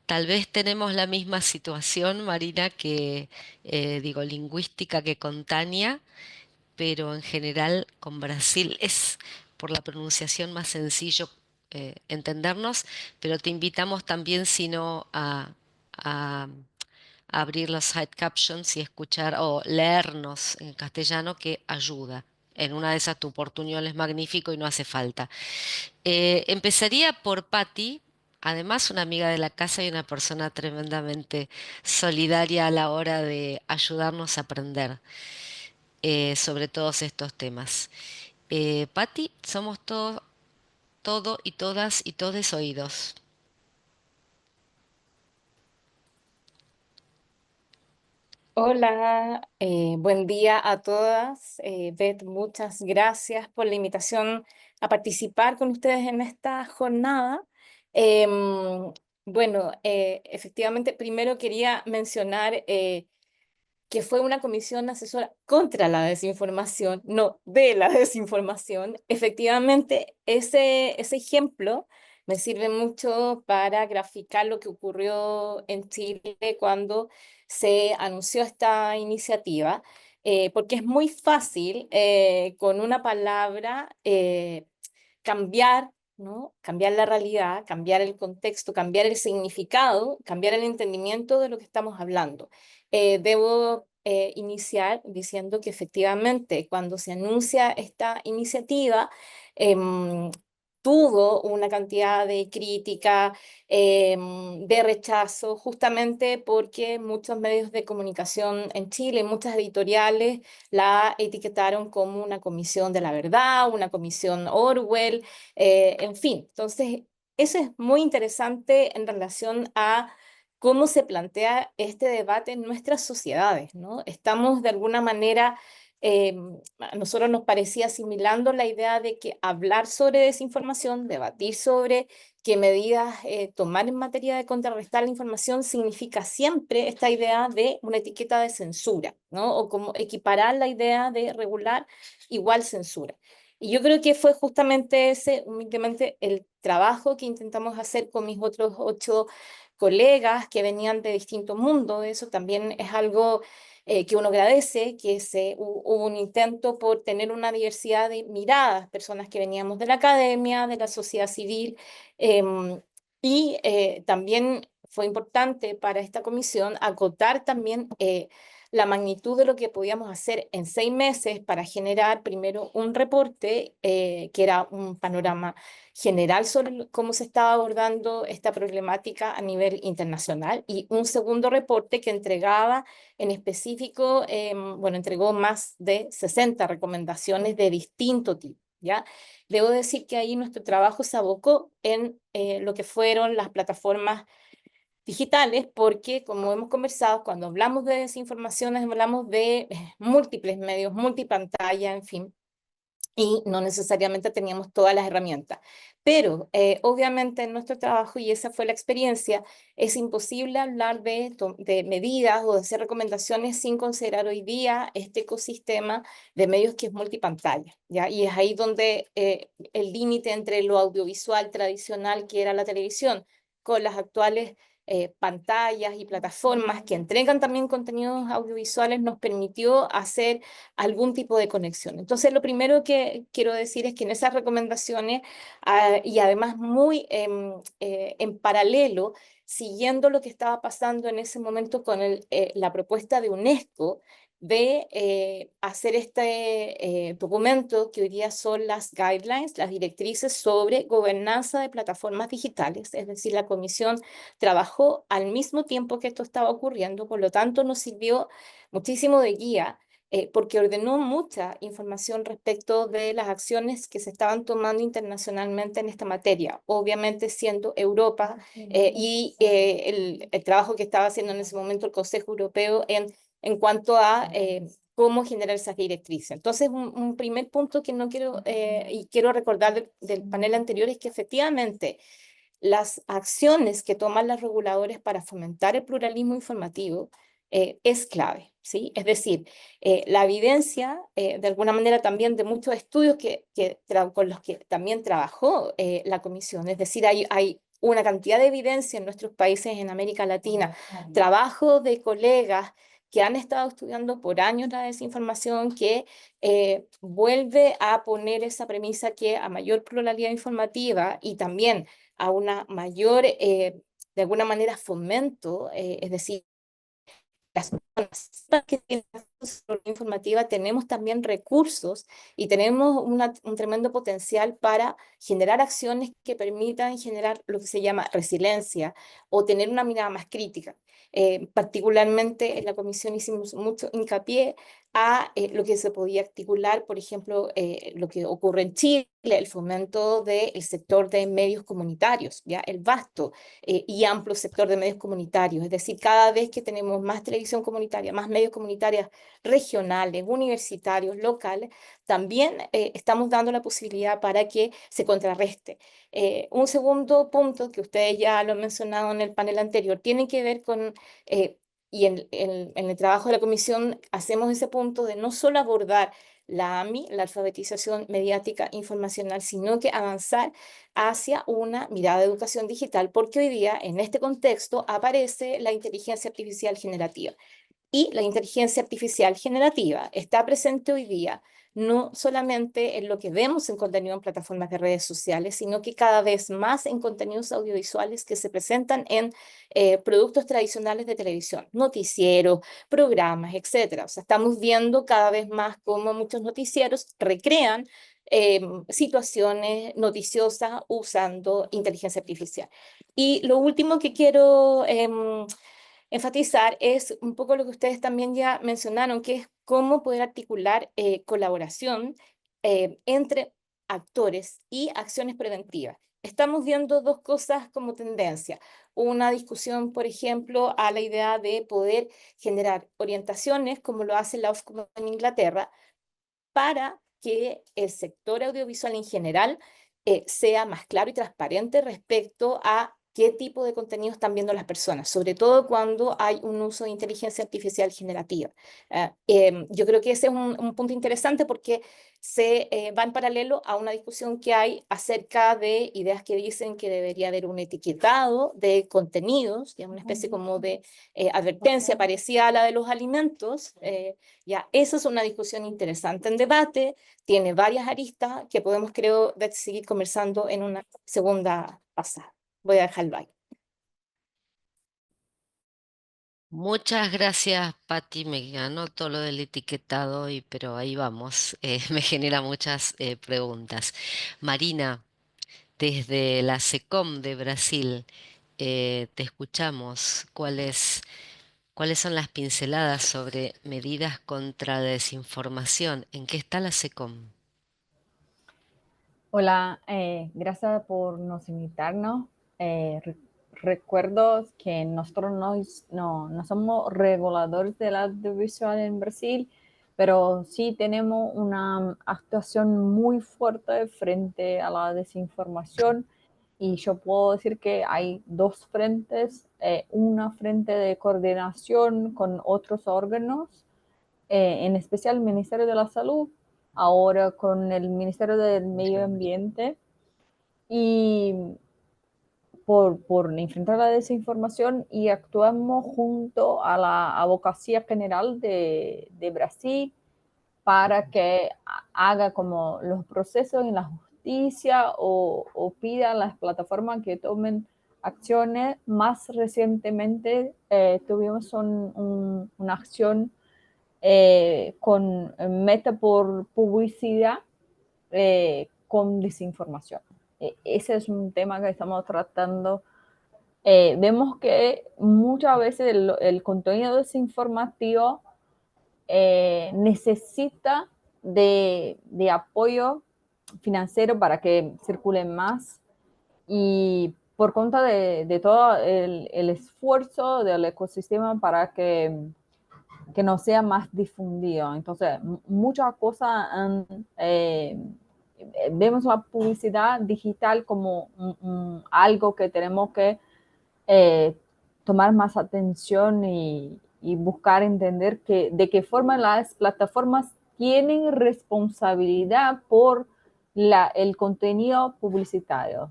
Tal vez tenemos la misma situación, Marina, que digo, lingüística que con Tania, pero en general con Brasil es por la pronunciación más sencillo entendernos, pero te invitamos también, si no, a abrir los side captions y escuchar o leernos en castellano, que ayuda. En una de esas tu portuñol es magnífico y no hace falta. Empezaría por Patti, además una amiga de la casa y una persona tremendamente solidaria a la hora de ayudarnos a aprender sobre todos estos temas. Patti, somos todo y todas y todes oídos. Hola, buen día a todas. Beth, muchas gracias por la invitación a participar con ustedes en esta jornada. Bueno, efectivamente, primero quería mencionar que fue una comisión asesora contra la desinformación, no de la desinformación. Efectivamente, ese ejemplo me sirve mucho para graficar lo que ocurrió en Chile cuando se anunció esta iniciativa, porque es muy fácil con una palabra cambiar, ¿no? Cambiar la realidad, cambiar el contexto, cambiar el significado, cambiar el entendimiento de lo que estamos hablando. Debo iniciar diciendo que efectivamente cuando se anuncia esta iniciativa, tuvo una cantidad de crítica, de rechazo, justamente porque muchos medios de comunicación en Chile, muchas editoriales, la etiquetaron como una comisión de la verdad, una comisión Orwell, en fin. Entonces, eso es muy interesante en relación a cómo se plantea este debate en nuestras sociedades, ¿no? Estamos de alguna manera, a nosotros nos parecía asimilando la idea de que hablar sobre desinformación, debatir sobre qué medidas tomar en materia de contrarrestar la información significa siempre esta idea de una etiqueta de censura, ¿no? O como equiparar la idea de regular igual censura. Y yo creo que fue justamente ese, humildemente, el trabajo que intentamos hacer con mis otros 8 colegas que venían de distintos mundos. Eso también es algo que uno agradece, que hubo un intento por tener una diversidad de miradas, personas que veníamos de la academia, de la sociedad civil, también fue importante para esta comisión acotar también la magnitud de lo que podíamos hacer en 6 meses para generar primero un reporte que era un panorama general sobre cómo se estaba abordando esta problemática a nivel internacional y un segundo reporte que entregaba en específico, bueno, entregó más de 60 recomendaciones de distinto tipo, ¿ya? Debo decir que ahí nuestro trabajo se abocó en lo que fueron las plataformas digitales, porque como hemos conversado, cuando hablamos de desinformación, hablamos de múltiples medios, multipantalla, en fin, y no necesariamente teníamos todas las herramientas. Pero obviamente en nuestro trabajo, y esa fue la experiencia, es imposible hablar de medidas o de hacer recomendaciones sin considerar hoy día este ecosistema de medios que es multipantalla, ¿ya? Y es ahí donde el límite entre lo audiovisual tradicional, que era la televisión, con las actuales pantallas y plataformas que entregan también contenidos audiovisuales, nos permitió hacer algún tipo de conexión. Entonces, lo primero que quiero decir es que en esas recomendaciones, y además muy en paralelo, siguiendo lo que estaba pasando en ese momento con la propuesta de UNESCO de hacer este documento que hoy día son las guidelines, las directrices sobre gobernanza de plataformas digitales, es decir, la comisión trabajó al mismo tiempo que esto estaba ocurriendo, por lo tanto nos sirvió muchísimo de guía porque ordenó mucha información respecto de las acciones que se estaban tomando internacionalmente en esta materia, obviamente siendo Europa el trabajo que estaba haciendo en ese momento el Consejo Europeo en cuanto a cómo generar esas directrices. Entonces, un primer punto que no quiero, y quiero recordar del panel anterior es que efectivamente las acciones que toman los reguladores para fomentar el pluralismo informativo es clave, ¿sí? Es decir, la evidencia, de alguna manera también de muchos estudios con los que también trabajó la comisión, es decir, hay una cantidad de evidencia en nuestros países en América Latina, trabajo de colegas que han estado estudiando por años la desinformación, que vuelve a poner esa premisa que a mayor pluralidad informativa y también a una mayor, de alguna manera, fomento, es decir, las personas que tienen acceso a la informativa tenemos también recursos y tenemos un tremendo potencial para generar acciones que permitan generar lo que se llama resiliencia o tener una mirada más crítica. Particularmente en la comisión hicimos mucho hincapié a lo que se podía articular, por ejemplo, lo que ocurre en Chile, el fomento del sector de medios comunitarios, ¿ya? El vasto y amplio sector de medios comunitarios. Es decir, cada vez que tenemos más televisión comunitaria, más medios comunitarios regionales, universitarios, locales, también estamos dando la posibilidad para que se contrarreste. Un segundo punto que ustedes ya lo han mencionado en el panel anterior tiene que ver con... y en el trabajo de la comisión hacemos ese punto de no solo abordar la AMI, la alfabetización mediática informacional, sino que avanzar hacia una mirada de educación digital, porque hoy día en este contexto aparece la inteligencia artificial generativa. Y la inteligencia artificial generativa está presente hoy día no solamente en lo que vemos en contenido en plataformas de redes sociales, sino que cada vez más en contenidos audiovisuales que se presentan en productos tradicionales de televisión, noticieros, programas, etcétera. O sea, estamos viendo cada vez más cómo muchos noticieros recrean situaciones noticiosas usando inteligencia artificial. Y lo último que quiero enfatizar es un poco lo que ustedes también ya mencionaron, que es cómo poder articular colaboración entre actores y acciones preventivas. Estamos viendo dos cosas como tendencia. Una discusión, por ejemplo, a la idea de poder generar orientaciones, como lo hace la Ofcom en Inglaterra, para que el sector audiovisual en general sea más claro y transparente respecto a qué tipo de contenido están viendo las personas, sobre todo cuando hay un uso de inteligencia artificial generativa. Yo creo que ese es un punto interesante porque se va en paralelo a una discusión que hay acerca de ideas que dicen que debería haber un etiquetado de contenidos, ya una especie como de advertencia parecida a la de los alimentos. Ya, esa es una discusión interesante en debate, tiene varias aristas que podemos, creo, seguir conversando en una segunda pasada. Voy a dejarlo ahí. Muchas gracias, Patti. Me anoto lo del etiquetado, pero ahí vamos. Me genera muchas preguntas. Marina, desde la SECOM de Brasil, te escuchamos. ¿Cuáles son las pinceladas sobre medidas contra la desinformación? ¿En qué está la SECOM? Hola, gracias por nos invitarnos. Recuerdo que nosotros no somos reguladores del audiovisual en Brasil, pero sí tenemos una actuación muy fuerte frente a la desinformación y yo puedo decir que hay dos frentes, una frente de coordinación con otros órganos, en especial el Ministerio de la Salud, ahora con el Ministerio del Medio Ambiente, y por enfrentar la desinformación y actuamos junto a la Abogacía General de Brasil para que haga como los procesos en la justicia o pida a las plataformas que tomen acciones. Más recientemente tuvimos una acción con meta por publicidad con desinformación. Ese es un tema que estamos tratando. Vemos que muchas veces el contenido desinformativo necesita de apoyo financiero para que circule más, y por cuenta de todo el esfuerzo del ecosistema para que no sea más difundido. Entonces, muchas cosas han vemos la publicidad digital como algo que tenemos que tomar más atención y buscar entender de qué forma las plataformas tienen responsabilidad por el contenido publicitario.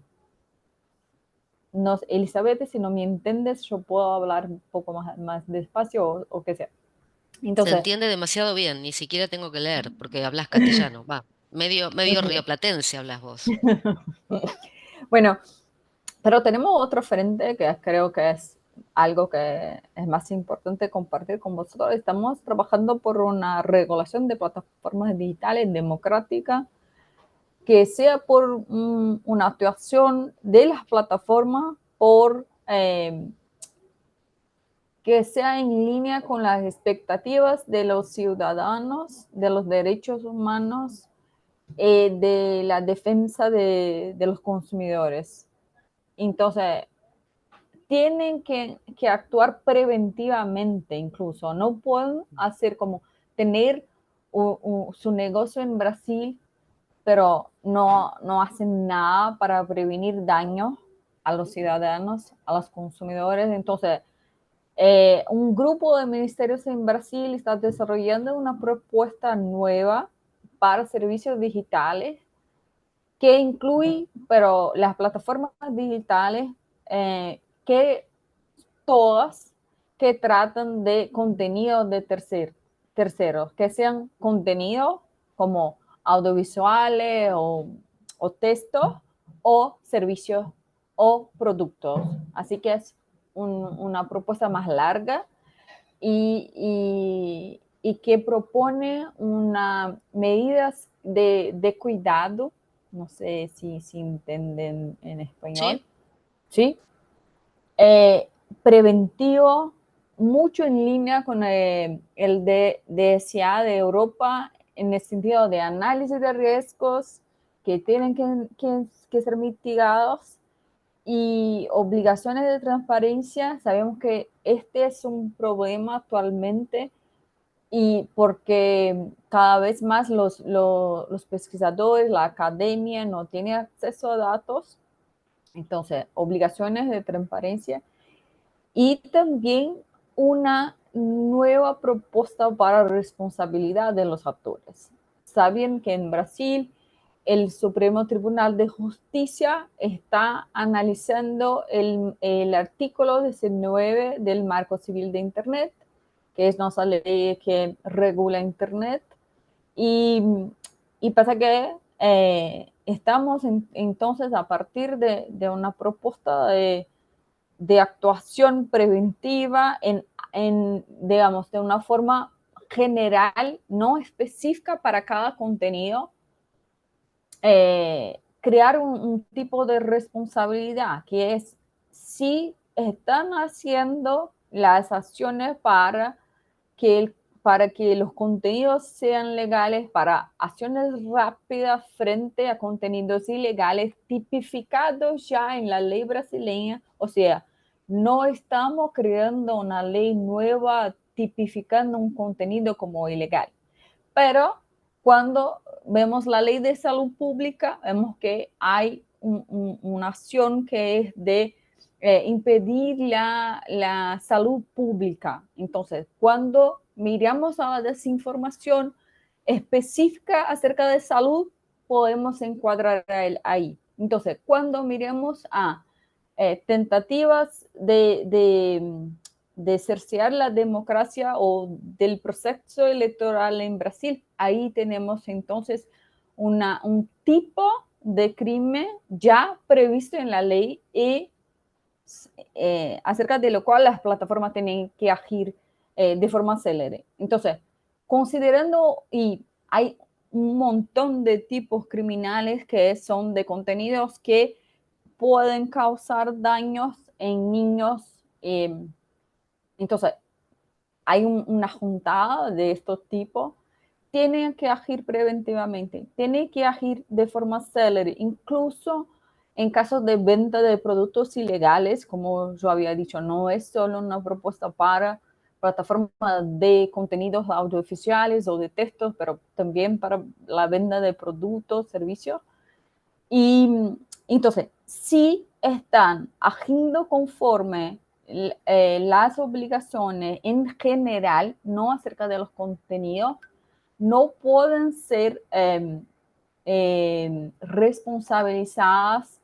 No, Elizabeth, si no me entiendes, yo puedo hablar un poco más despacio o qué sea. Entonces, Se entiende demasiado bien, ni siquiera tengo que leer, porque hablas castellano, va. Medio rioplatense hablas vos. bueno, pero tenemos otro frente que creo que es algo que es más importante compartir con vosotros. Estamos trabajando por una regulación de plataformas digitales democrática que sea por una actuación de las plataformas por que sea en línea con las expectativas de los ciudadanos, de los derechos humanos, de la defensa de los consumidores. Entonces, tienen que actuar preventivamente incluso. No pueden hacer como tener su negocio en Brasil, pero no hacen nada para prevenir daños a los ciudadanos, a los consumidores. Entonces, un grupo de ministerios en Brasil está desarrollando una propuesta nueva para servicios digitales que incluye, pero las plataformas digitales que todas que tratan de contenido de terceros, que sean contenidos como audiovisuales o textos o servicios o productos. Así que es una propuesta más larga y que propone unas medidas de cuidado, no sé si entienden en español, ¿Sí? ¿sí? Preventivo, mucho en línea con el DSA de Europa en el sentido de análisis de riesgos que tienen que ser mitigados y obligaciones de transparencia. Sabemos que este es un problema actualmente y porque cada vez más los pesquisadores, la academia no tiene acceso a datos. Entonces, obligaciones de transparencia y también una nueva propuesta para responsabilidad de los actores. Saben que en Brasil el Supremo Tribunal de Justicia está analizando el artículo 19 del Marco Civil de Internet, que es nuestra ley que regula Internet. Y pasa que estamos entonces a partir de una propuesta de actuación preventiva digamos, de una forma general, no específica para cada contenido, crear un tipo de responsabilidad, que es si están haciendo las acciones para que los contenidos sean legales, para acciones rápidas frente a contenidos ilegales tipificados ya en la ley brasileña. O sea, no estamos creando una ley nueva tipificando un contenido como ilegal. Pero cuando vemos la ley de salud pública, vemos que hay una acción que es de impedir la salud pública. Entonces, cuando miramos a la desinformación específica acerca de salud, podemos encuadrar ahí. Entonces, cuando miremos a tentativas de cercear la democracia o del proceso electoral en Brasil, ahí tenemos entonces un tipo de crimen ya previsto en la ley y acerca de lo cual las plataformas tienen que agir de forma célere. Entonces, considerando, y hay un montón de tipos criminales que son de contenidos que pueden causar daños en niños. Entonces, hay una juntada de estos tipos. Tienen que agir preventivamente, tienen que agir de forma célere, incluso en casos de venta de productos ilegales, como yo había dicho, no es solo una propuesta para plataforma de contenidos audiovisuales o de textos, pero también para la venta de productos, servicios. Y entonces, si están agiendo conforme las obligaciones en general, no acerca de los contenidos, no pueden ser responsabilizadas,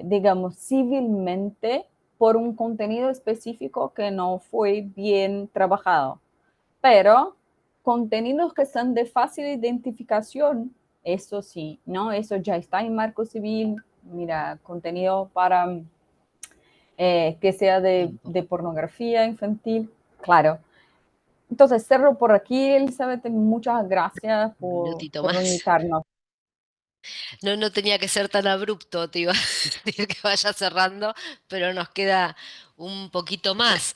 digamos, civilmente por un contenido específico que no fue bien trabajado. Pero contenidos que son de fácil identificación, eso sí, ¿no? Eso ya está en marco civil. Mira, contenido para que sea de pornografía infantil, claro. Entonces, cerro por aquí, Elizabeth. Muchas gracias Un minutito por más. invitarnos. No, no tenía que ser tan abrupto, te iba a decir que vaya cerrando, pero nos queda un poquito más.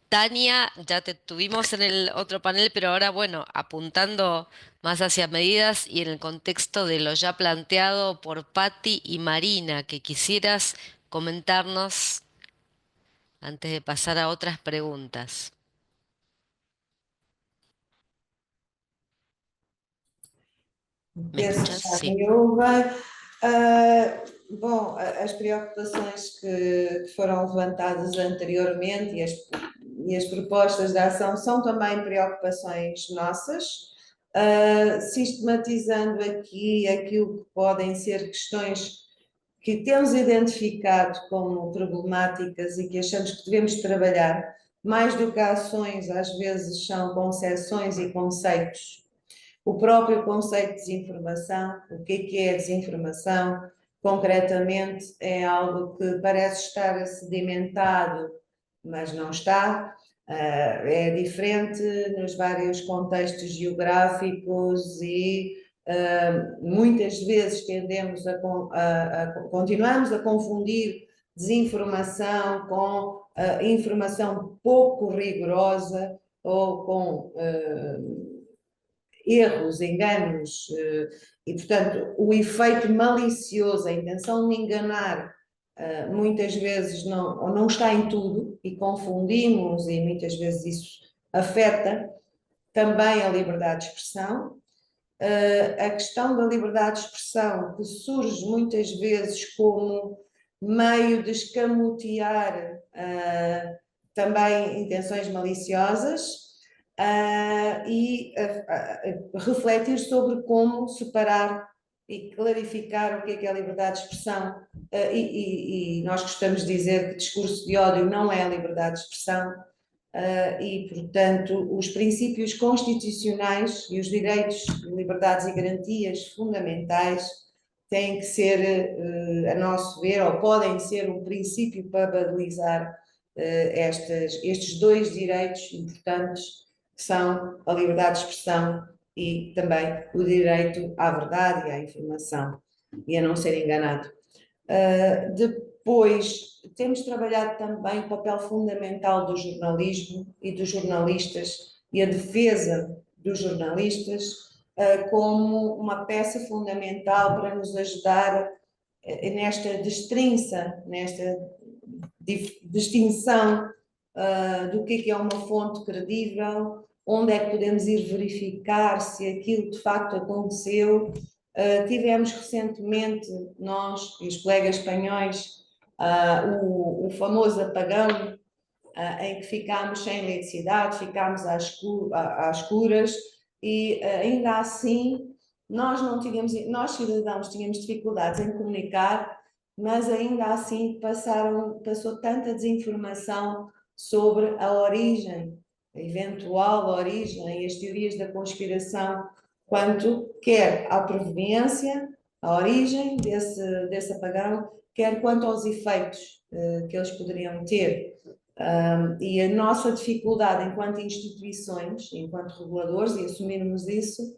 Tania, ya te tuvimos en el otro panel, pero ahora, bueno, apuntando más hacia medidas y en el contexto de lo ya planteado por Patti y Marina, que quisieras comentarnos antes de pasar a otras preguntas. ¿Me Penso que escuchas? já Sí. me ouvem. Bom, as preocupações que foram levantadas anteriormente e as propostas de ação são também preocupações nossas, sistematizando aqui aquilo que podem ser questões que temos identificado como problemáticas e que achamos que devemos trabalhar, mais do que ações, às vezes são concepções e conceitos. O próprio conceito de desinformação, o que é desinformação, concretamente é algo que parece estar sedimentado, mas não está. É diferente nos vários contextos geográficos e muitas vezes continuamos a confundir desinformação com informação pouco rigorosa ou com erros, enganos, e portanto o efeito malicioso, a intenção de enganar, muitas vezes não está em tudo e confundimos, e muitas vezes isso afeta também a liberdade de expressão. A questão da liberdade de expressão, que surge muitas vezes como meio de escamotear também intenções maliciosas, e refletir sobre como separar e clarificar o que é a liberdade de expressão, e nós gostamos de dizer que discurso de ódio não é a liberdade de expressão, e portanto os princípios constitucionais e os direitos, liberdades e garantias fundamentais têm que ser, a nosso ver, ou podem ser um princípio para balizar estes dois direitos importantes, que são a liberdade de expressão e também o direito à verdade e à informação e a não ser enganado. Depois, temos trabalhado também o papel fundamental do jornalismo e dos jornalistas e a defesa dos jornalistas como uma peça fundamental para nos ajudar nesta destrinça, nesta distinção do que é uma fonte credível, onde é que podemos ir verificar se aquilo de facto aconteceu. Tivemos recentemente, nós e os colegas espanhóis, o famoso apagão, em que ficámos sem eletricidade, ficámos às escuras, e ainda assim nós cidadãos tínhamos dificuldades em comunicar, mas ainda assim passou tanta desinformação sobre a origem, a eventual origem e as teorias da conspiração, quanto quer à proveniência, à origem desse apagão, quer quanto aos efeitos que eles poderiam ter. E a nossa dificuldade enquanto instituições, enquanto reguladores, e assumirmos isso,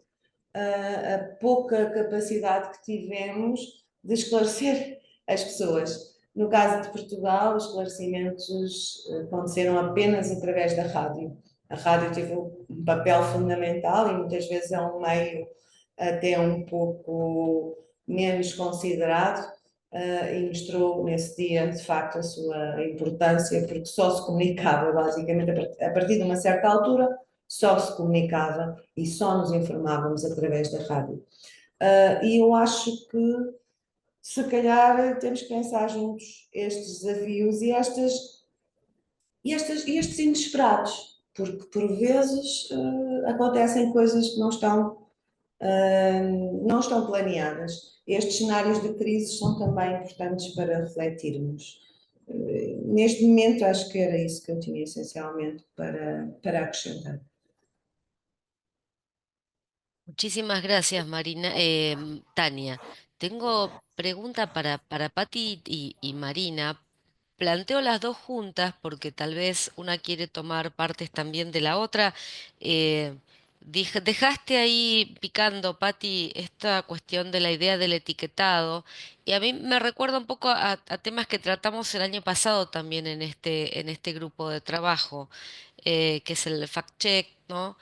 a pouca capacidade que tivemos de esclarecer as pessoas. No caso de Portugal, os esclarecimentos aconteceram apenas através da rádio. A rádio teve um papel fundamental e muitas vezes é um meio até um pouco menos considerado, e mostrou nesse dia, de facto, a sua importância, porque só se comunicava, basicamente, a partir de uma certa altura, só se comunicava e só nos informávamos através da rádio. E eu acho que, se calhar, temos que pensar juntos estes desafios e estes inesperados, porque por vezes acontecem coisas que não estão planeadas. Estes cenários de crise são também importantes para refletirmos. Neste momento, acho que era isso que eu tinha essencialmente para acrescentar. Muchísimas gracias, Marina, Tania. Tengo pregunta para Patti y Marina. Planteo las dos juntas porque tal vez una quiere tomar partes también de la otra. Eh, Dejaste ahí picando, Patti, esta cuestión de la idea del etiquetado y a mí me recuerda un poco a temas que tratamos el año pasado también en este grupo de trabajo, que es el fact-check, ¿no?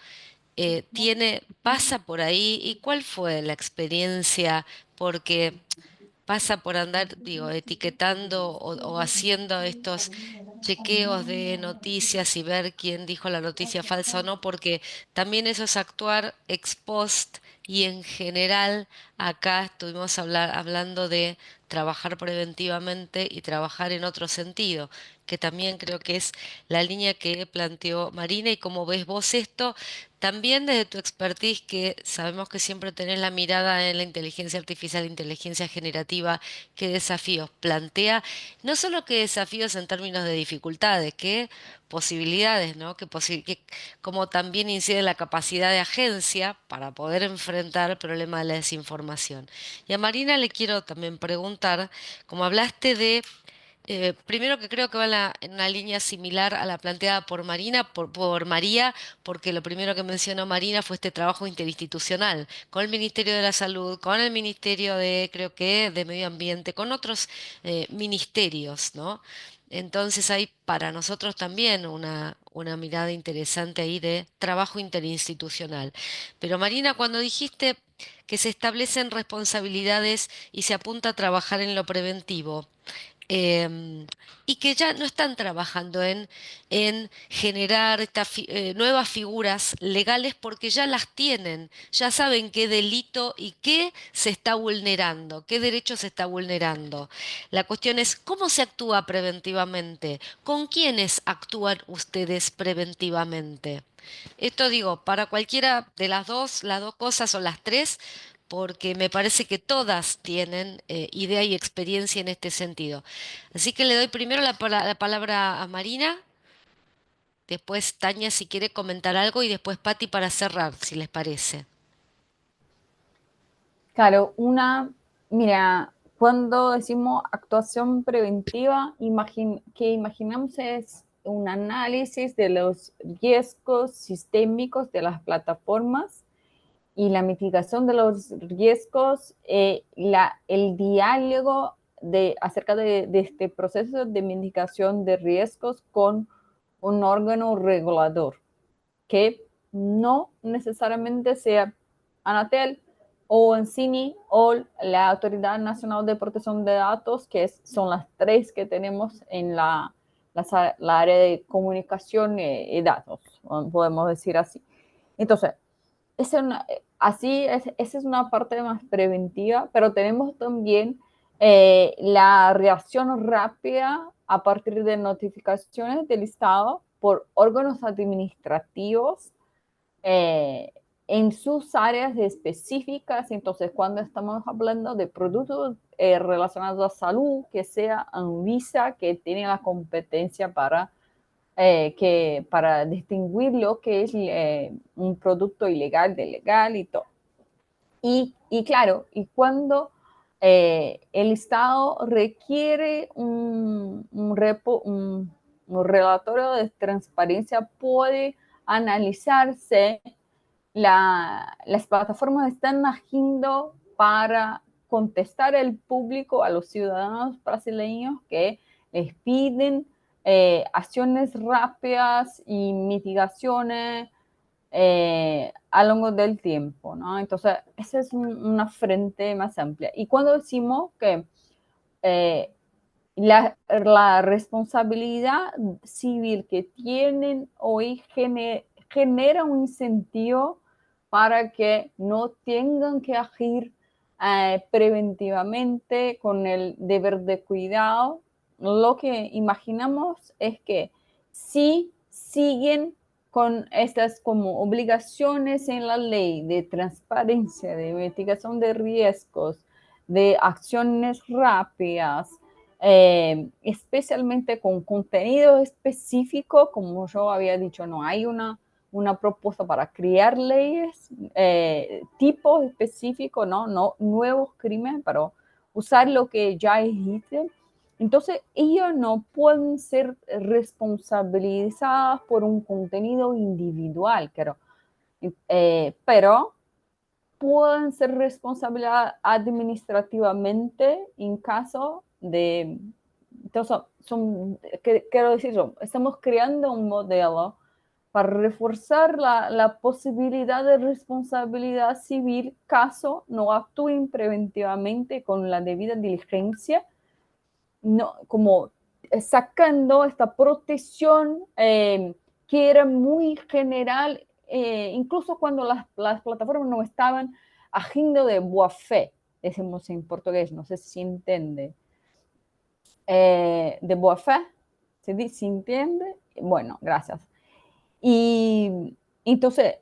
Pasa por ahí y cuál fue la experiencia, porque pasa por andar, digo, etiquetando o haciendo estos chequeos de noticias y ver quién dijo la noticia falsa o no, porque también eso es actuar ex post y en general acá estuvimos hablando de trabajar preventivamente y trabajar en otro sentido, que también creo que es la línea que planteó Marina y cómo ves vos esto. También desde tu expertise, que sabemos que siempre tenés la mirada en la inteligencia artificial, inteligencia generativa, qué desafíos plantea, no solo qué desafíos en términos de dificultades, qué posibilidades, ¿no? Cómo también incide la capacidad de agencia para poder enfrentar el problema de la desinformación. Y a Marina le quiero también preguntar, como hablaste de primero que creo que va en una línea similar a la planteada por Marina, por María, porque lo primero que mencionó Marina fue este trabajo interinstitucional con el Ministerio de la Salud, con el Ministerio creo que, de Medio Ambiente, con otros ministerios, ¿no? Entonces hay para nosotros también una mirada interesante ahí de trabajo interinstitucional. Pero Marina, cuando dijiste que se establecen responsabilidades y se apunta a trabajar en lo preventivo, em, y que ya no están trabajando en generar nuevas figuras legales porque ya las tienen, ya saben qué delito y qué se está vulnerando, qué derecho se está vulnerando. La cuestión es cómo se actúa preventivamente, con quiénes actúan ustedes preventivamente. Esto digo, para cualquiera de las dos cosas o las tres, porque me parece que todas tienen idea y experiencia en este sentido. Así que le doy primero la palabra a Marina, después Tania si quiere comentar algo y después Patti para cerrar, si les parece. Claro, mira, cuando decimos actuación preventiva, que imaginamos es un análisis de los riesgos sistémicos de las plataformas y la mitigación de los riesgos, el diálogo acerca de este proceso de mitigación de riesgos con un órgano regulador, que no necesariamente sea Anatel o Encini o la Autoridad Nacional de Protección de Datos, que son las tres que tenemos en la área de comunicación y datos, podemos decir así. Entonces, esa es una parte más preventiva, pero tenemos también la reacción rápida a partir de notificaciones del Estado por órganos administrativos eh, en sus áreas específicas. Entonces, cuando estamos hablando de productos relacionados a salud, que sea Anvisa, que tiene la competencia para distinguir lo que es un producto ilegal de legal y todo. Y claro, y cuando el Estado requiere un relatorio de transparencia, puede analizarse las plataformas están agiendo para contestar al público, a los ciudadanos brasileños que les piden acciones rápidas y mitigaciones a lo largo del tiempo, ¿no? Entonces, esa es una frente más amplia. Y cuando decimos que la responsabilidad civil que tienen hoy genera un incentivo para que no tengan que agir preventivamente con el deber de cuidado. Lo que imaginamos es que si siguen con estas como obligaciones en la ley de transparencia, de mitigación de riesgos, de acciones rápidas, especialmente con contenido específico, como yo había dicho, no hay una propuesta para crear leyes, tipos específicos, no nuevos crímenes, pero usar lo que ya existe. Entonces, ellos no pueden ser responsabilizados por un contenido individual, pero pueden ser responsabilizados administrativamente en caso de... Entonces, quiero decir, estamos creando un modelo para reforzar la posibilidad de responsabilidad civil caso no actúen preventivamente con la debida diligencia, no, como sacando esta protección que era muy general, incluso cuando las plataformas no estaban agindo de boa fe, decimos en portugués, no sé si se entiende. De boa fe, ¿se entiende? Bueno, gracias. Y entonces,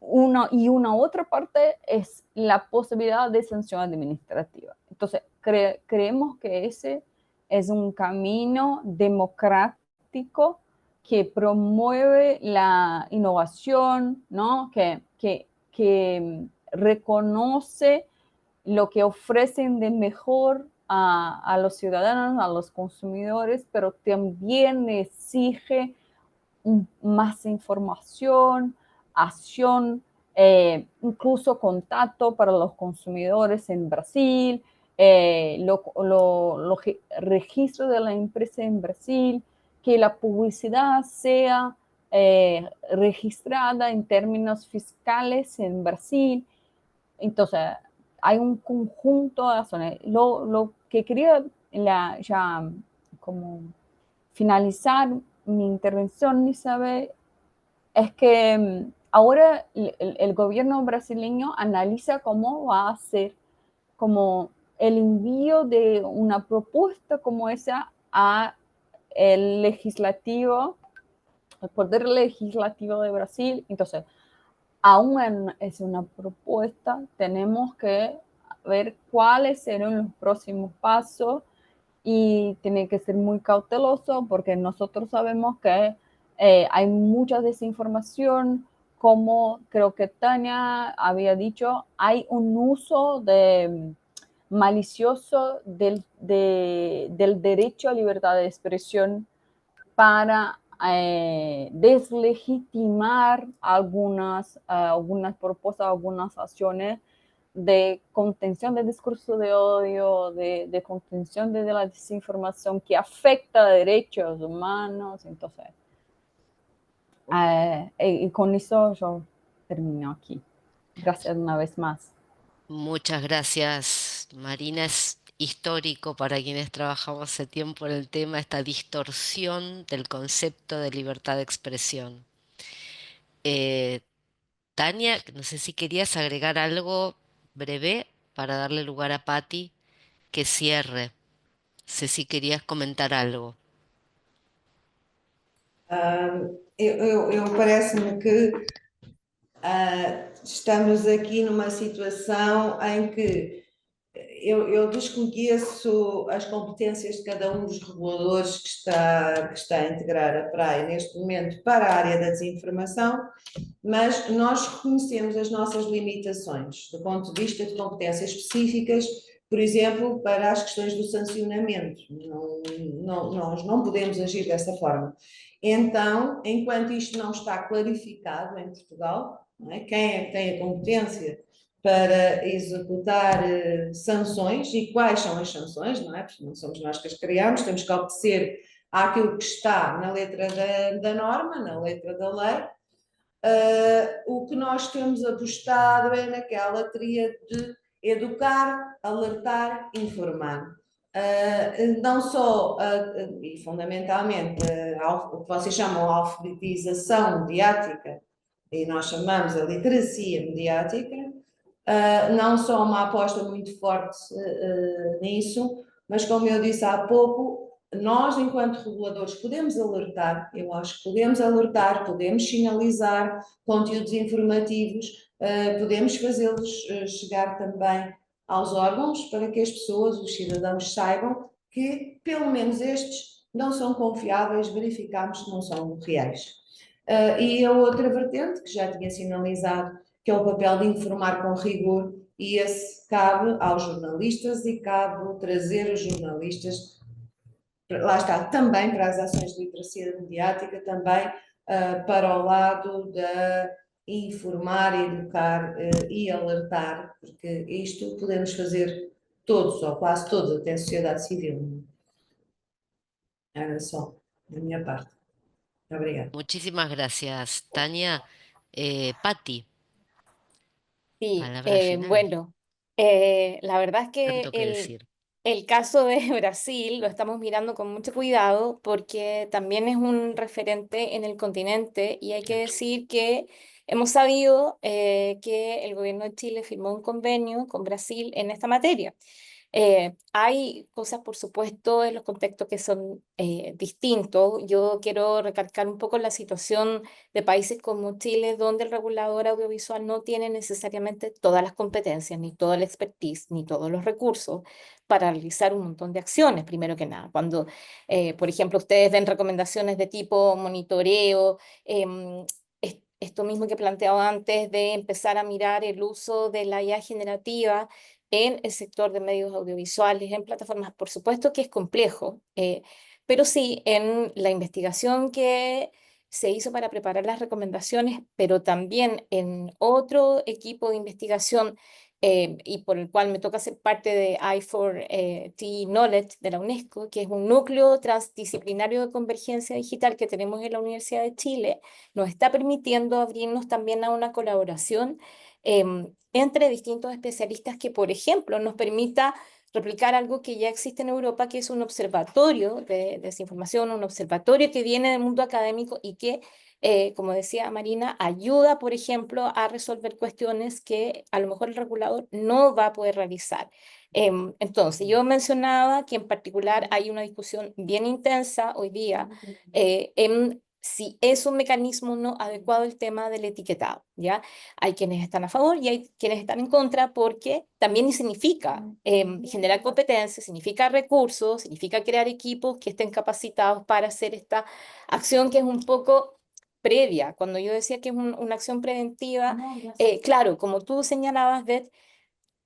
una otra parte es la posibilidad de sanción administrativa. Entonces, creemos que ese es un camino democrático que promueve la innovación, ¿no? que reconoce lo que ofrecen de mejor a los ciudadanos, a los consumidores, pero también exige más información, acción, incluso contacto para los consumidores en Brasil, registro de la empresa en Brasil, que la publicidad sea registrada en términos fiscales en Brasil. Entonces, hay un conjunto de razones. Lo que quería ya como finalizar mi intervención, Isabel, es que ahora el gobierno brasileño analiza cómo va a ser como el envío de una propuesta como esa a el legislativo, el poder legislativo de Brasil. Entonces, aún es una propuesta, tenemos que ver cuáles serán los próximos pasos y tiene que ser muy cauteloso porque nosotros sabemos que hay mucha desinformación, como creo que Tania había dicho, hay un uso malicioso del derecho a libertad de expresión para deslegitimar algunas propuestas, algunas acciones de contención del discurso de odio, de contención de la desinformación que afecta a derechos humanos. Entonces, y con eso yo termino aquí. Gracias una vez más. Muchas gracias, Marina. Es histórico para quienes trabajamos hace tiempo en el tema, esta distorsión del concepto de libertad de expresión. Eh, Tania, no sé si querías agregar algo breve para darle lugar a Patti que cierre. No sé si querías comentar algo. Parece-me que estamos aqui numa situação em que eu desconheço as competências de cada um dos reguladores que está a integrar a PRAI neste momento para a área da desinformação, mas nós reconhecemos as nossas limitações do ponto de vista de competências específicas, por exemplo, para as questões do sancionamento. Nós não podemos agir dessa forma. Então, enquanto isto não está clarificado em Portugal, não é? Quem é que tem a competência para executar sanções e quais são as sanções, não é? Porque não somos nós que as criamos, temos que obedecer àquilo que está na letra da norma, na letra da lei. O que nós temos apostado é naquela tríade de educar, alertar, informar. não só, e fundamentalmente, o que vocês chamam de alfabetização mediática, e nós chamamos a literacia mediática, não só uma aposta muito forte nisso, mas como eu disse há pouco, nós, enquanto reguladores, podemos alertar, eu acho que podemos alertar, podemos sinalizar conteúdos informativos, podemos fazê-los chegar também aos órgãos para que as pessoas, os cidadãos, saibam que, pelo menos estes, não são confiáveis, verificamos que não são reais. E a outra vertente, que já tinha sinalizado, que é o papel de informar com rigor, e esse cabe aos jornalistas e cabe trazer os jornalistas, lá está, também para as ações de literacia mediática, também para o lado da informar, educar e alertar, porque isto podemos fazer todos, ou quase todos, até a sociedade civil. Era só da minha parte. Obrigada. Muchísimas gracias, Tania. Patti, Sí, palabra final. bueno, la verdad es que Tanto que decir. el caso de Brasil lo estamos mirando con mucho cuidado porque también es un referente en el continente y hay que decir que hemos sabido que el gobierno de Chile firmó un convenio con Brasil en esta materia. Hay cosas, por supuesto, en los contextos que son distintos. Yo quiero recalcar un poco la situación de países como Chile, donde el regulador audiovisual no tiene necesariamente todas las competencias, ni toda la expertise, ni todos los recursos para realizar un montón de acciones, primero que nada. Cuando, por ejemplo, ustedes ven recomendaciones de tipo monitoreo, esto mismo que planteaba antes de empezar a mirar el uso de la IA generativa en el sector de medios audiovisuales, en plataformas, por supuesto que es complejo, pero sí en la investigación que se hizo para preparar las recomendaciones, pero también en otro equipo de investigación y por el cual me toca ser parte de I4T Knowledge de la UNESCO, que es un núcleo transdisciplinario de convergencia digital que tenemos en la Universidad de Chile, nos está permitiendo abrirnos también a una colaboración entre distintos especialistas que, por ejemplo, nos permita replicar algo que ya existe en Europa, que es un observatorio de desinformación, un observatorio que viene del mundo académico y que, como decía Marina, ayuda, por ejemplo, a resolver cuestiones que a lo mejor el regulador no va a poder realizar. Entonces, yo mencionaba que en particular hay una discusión bien intensa hoy día en si es un mecanismo no adecuado el tema del etiquetado, ¿ya? Hay quienes están a favor y hay quienes están en contra porque también significa generar competencias, significa recursos, significa crear equipos que estén capacitados para hacer esta acción que es un poco previa. Cuando yo decía que es una acción preventiva, claro, como tú señalabas, Beth,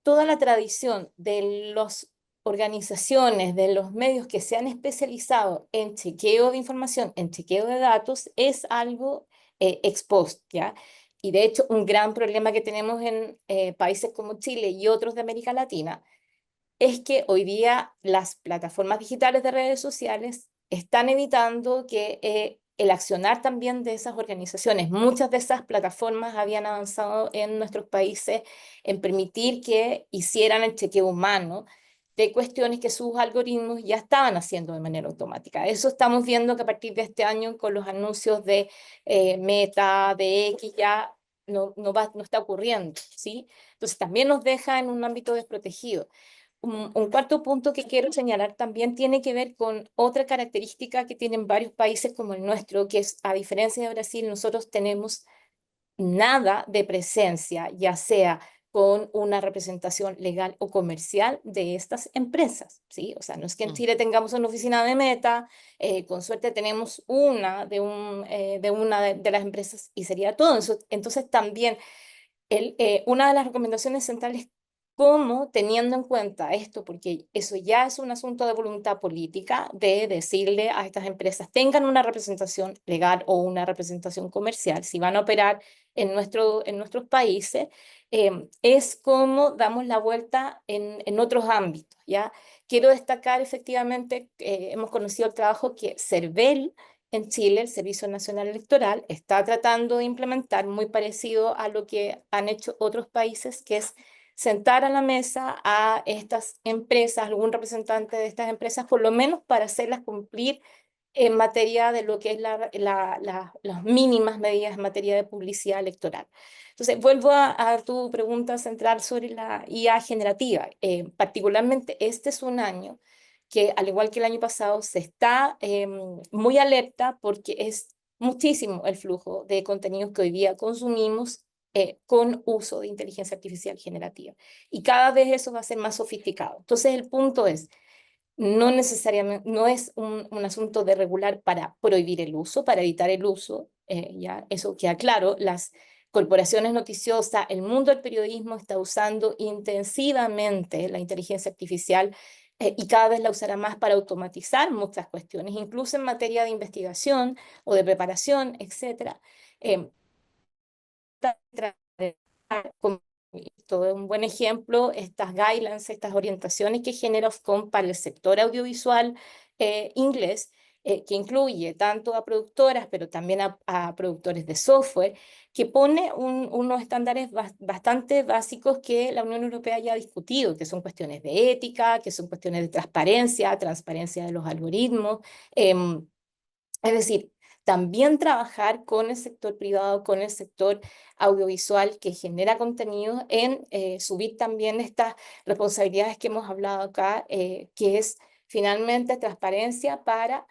toda la tradición de las organizaciones, de los medios que se han especializado en chequeo de información, en chequeo de datos, es algo ex post, ¿ya? Y de hecho, un gran problema que tenemos en países como Chile y otros de América Latina es que hoy día las plataformas digitales de redes sociales están evitando que el accionar también de esas organizaciones, muchas de esas plataformas habían avanzado en nuestros países en permitir que hicieran el chequeo humano de cuestiones que sus algoritmos ya estaban haciendo de manera automática. Eso estamos viendo que a partir de este año con los anuncios de Meta, de X, ya no está ocurriendo, ¿sí? Entonces también nos deja en un ámbito desprotegido. Un cuarto punto que quiero señalar también tiene que ver con otra característica que tienen varios países como el nuestro, que es, a diferencia de Brasil, nosotros tenemos nada de presencia, ya sea con una representación legal o comercial de estas empresas, ¿sí? O sea, no es que en Chile tengamos una oficina de Meta, con suerte tenemos una de una de las empresas y sería todo. Entonces también una de las recomendaciones centrales, como teniendo en cuenta esto, porque eso ya es un asunto de voluntad política, de decirle a estas empresas, tengan una representación legal o una representación comercial, si van a operar en nuestros países, es como damos la vuelta en otros ámbitos, ¿ya? Quiero destacar efectivamente, hemos conocido el trabajo que CERVEL, en Chile, el Servicio Nacional Electoral está tratando de implementar muy parecido a lo que han hecho otros países, que es sentar a la mesa a estas empresas, algún representante de estas empresas, por lo menos para hacerlas cumplir en materia de lo que es las mínimas medidas en materia de publicidad electoral. Entonces, vuelvo a tu pregunta central sobre la IA generativa. Particularmente, este es un año que, al igual que el año pasado, se está muy alerta porque es muchísimo el flujo de contenidos que hoy día consumimos con uso de inteligencia artificial generativa. Y cada vez eso va a ser más sofisticado. Entonces, el punto es, no necesariamente, no es un asunto de regular para prohibir el uso, para evitar el uso, ya eso queda claro. Las corporaciones noticiosas, el mundo del periodismo está usando intensivamente la inteligencia artificial y cada vez la usará más para automatizar muchas cuestiones, incluso en materia de investigación o de preparación, etcétera. Como todo es un buen ejemplo, estas guidelines, estas orientaciones que genera Ofcom para el sector audiovisual inglés, que incluye tanto a productoras, pero también a productores de software, que pone unos estándares bastante básicos que la Unión Europea ya ha discutido, que son cuestiones de ética, que son cuestiones de transparencia, transparencia de los algoritmos. Es decir, también trabajar con el sector privado, con el sector audiovisual que genera contenido en subir también estas responsabilidades que hemos hablado acá, que es finalmente transparencia para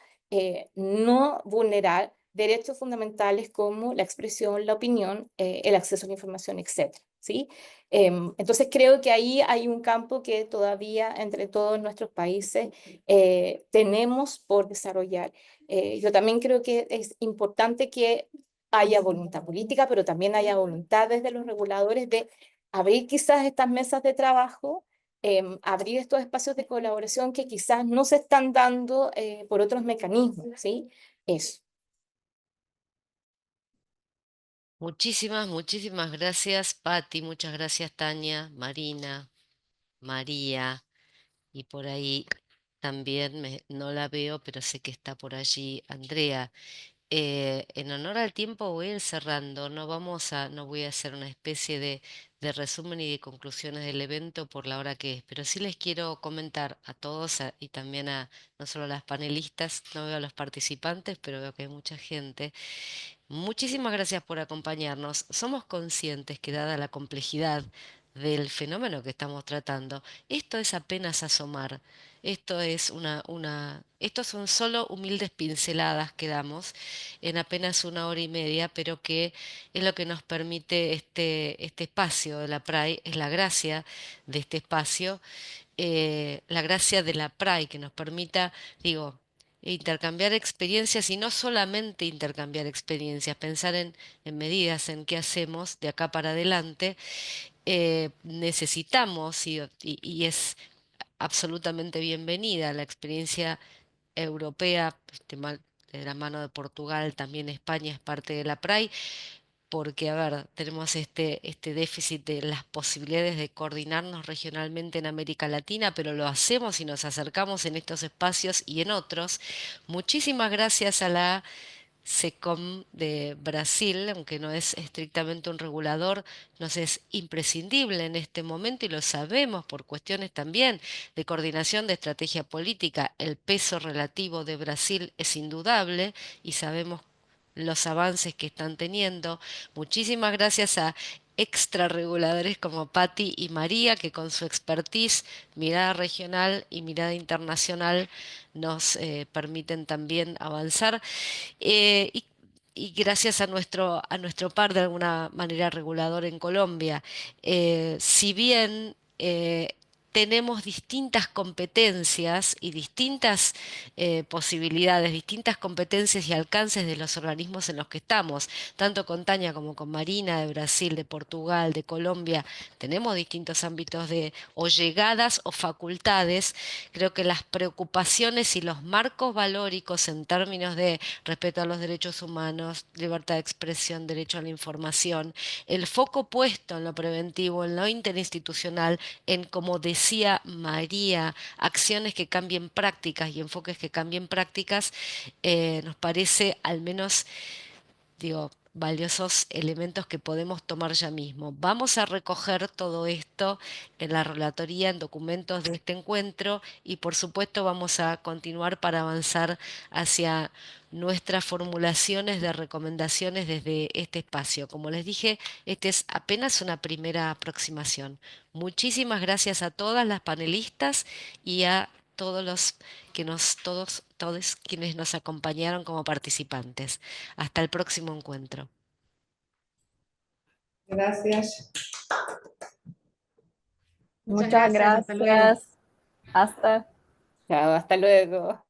no vulnerar derechos fundamentales como la expresión, la opinión, el acceso a la información, etcétera, ¿sí? Entonces creo que ahí hay un campo que todavía entre todos nuestros países tenemos por desarrollar. Yo también creo que es importante que haya voluntad política, pero también haya voluntad desde los reguladores de abrir quizás estas mesas de trabajo, abrir estos espacios de colaboración que quizás no se están dando por otros mecanismos, ¿sí? Eso. Muchísimas gracias, Patti, muchas gracias, Tania, Marina, María, y por ahí también no la veo, pero sé que está por allí Andrea. En honor al tiempo voy a ir cerrando, no voy a hacer una especie de resumen y de conclusiones del evento por la hora que es, pero sí les quiero comentar a todos y también a no solo a las panelistas, no veo a los participantes, pero veo que hay mucha gente. Muchísimas gracias por acompañarnos. Somos conscientes que dada la complejidad del fenómeno que estamos tratando, esto es apenas asomar. Estos son solo humildes pinceladas que damos en apenas una hora y media, pero que es lo que nos permite este espacio de la PRAI, es la gracia de este espacio, la gracia de la PRAI que nos permita, digo, intercambiar experiencias y no solamente intercambiar experiencias, pensar en medidas, en qué hacemos de acá para adelante. Necesitamos y es absolutamente bienvenida la experiencia europea, de la mano de Portugal, también España es parte de la PRAI, porque, a ver, tenemos este déficit de las posibilidades de coordinarnos regionalmente en América Latina, pero lo hacemos y nos acercamos en estos espacios y en otros. Muchísimas gracias a la SECOM de Brasil, aunque no es estrictamente un regulador, nos es imprescindible en este momento y lo sabemos por cuestiones también de coordinación de estrategia política. El peso relativo de Brasil es indudable y sabemos los avances que están teniendo. Muchísimas gracias a extrarreguladores como Patti y María, que con su expertise, mirada regional y mirada internacional nos permiten también avanzar. Eh, y, y gracias a nuestro par de alguna manera regulador en Colombia, si bien tenemos distintas competencias y distintas posibilidades, distintas competencias y alcances de los organismos en los que estamos, tanto con Tania como con Marina de Brasil, de Portugal, de Colombia, tenemos distintos ámbitos de o llegadas o facultades. Creo que las preocupaciones y los marcos valóricos en términos de respeto a los derechos humanos, libertad de expresión, derecho a la información, el foco puesto en lo preventivo, en lo interinstitucional, en, como decía María, acciones que cambien prácticas y enfoques que cambien prácticas, nos parece al menos, digo, valiosos elementos que podemos tomar ya mismo. Vamos a recoger todo esto en la relatoría, en documentos de este encuentro y por supuesto vamos a continuar para avanzar hacia nuestras formulaciones de recomendaciones desde este espacio. Como les dije, este es apenas una primera aproximación. Muchísimas gracias a todas las panelistas y a todos los que todos quienes nos acompañaron como participantes. Hasta el próximo encuentro. Gracias. Muchas Hasta luego. gracias. Hasta. Chao, hasta luego.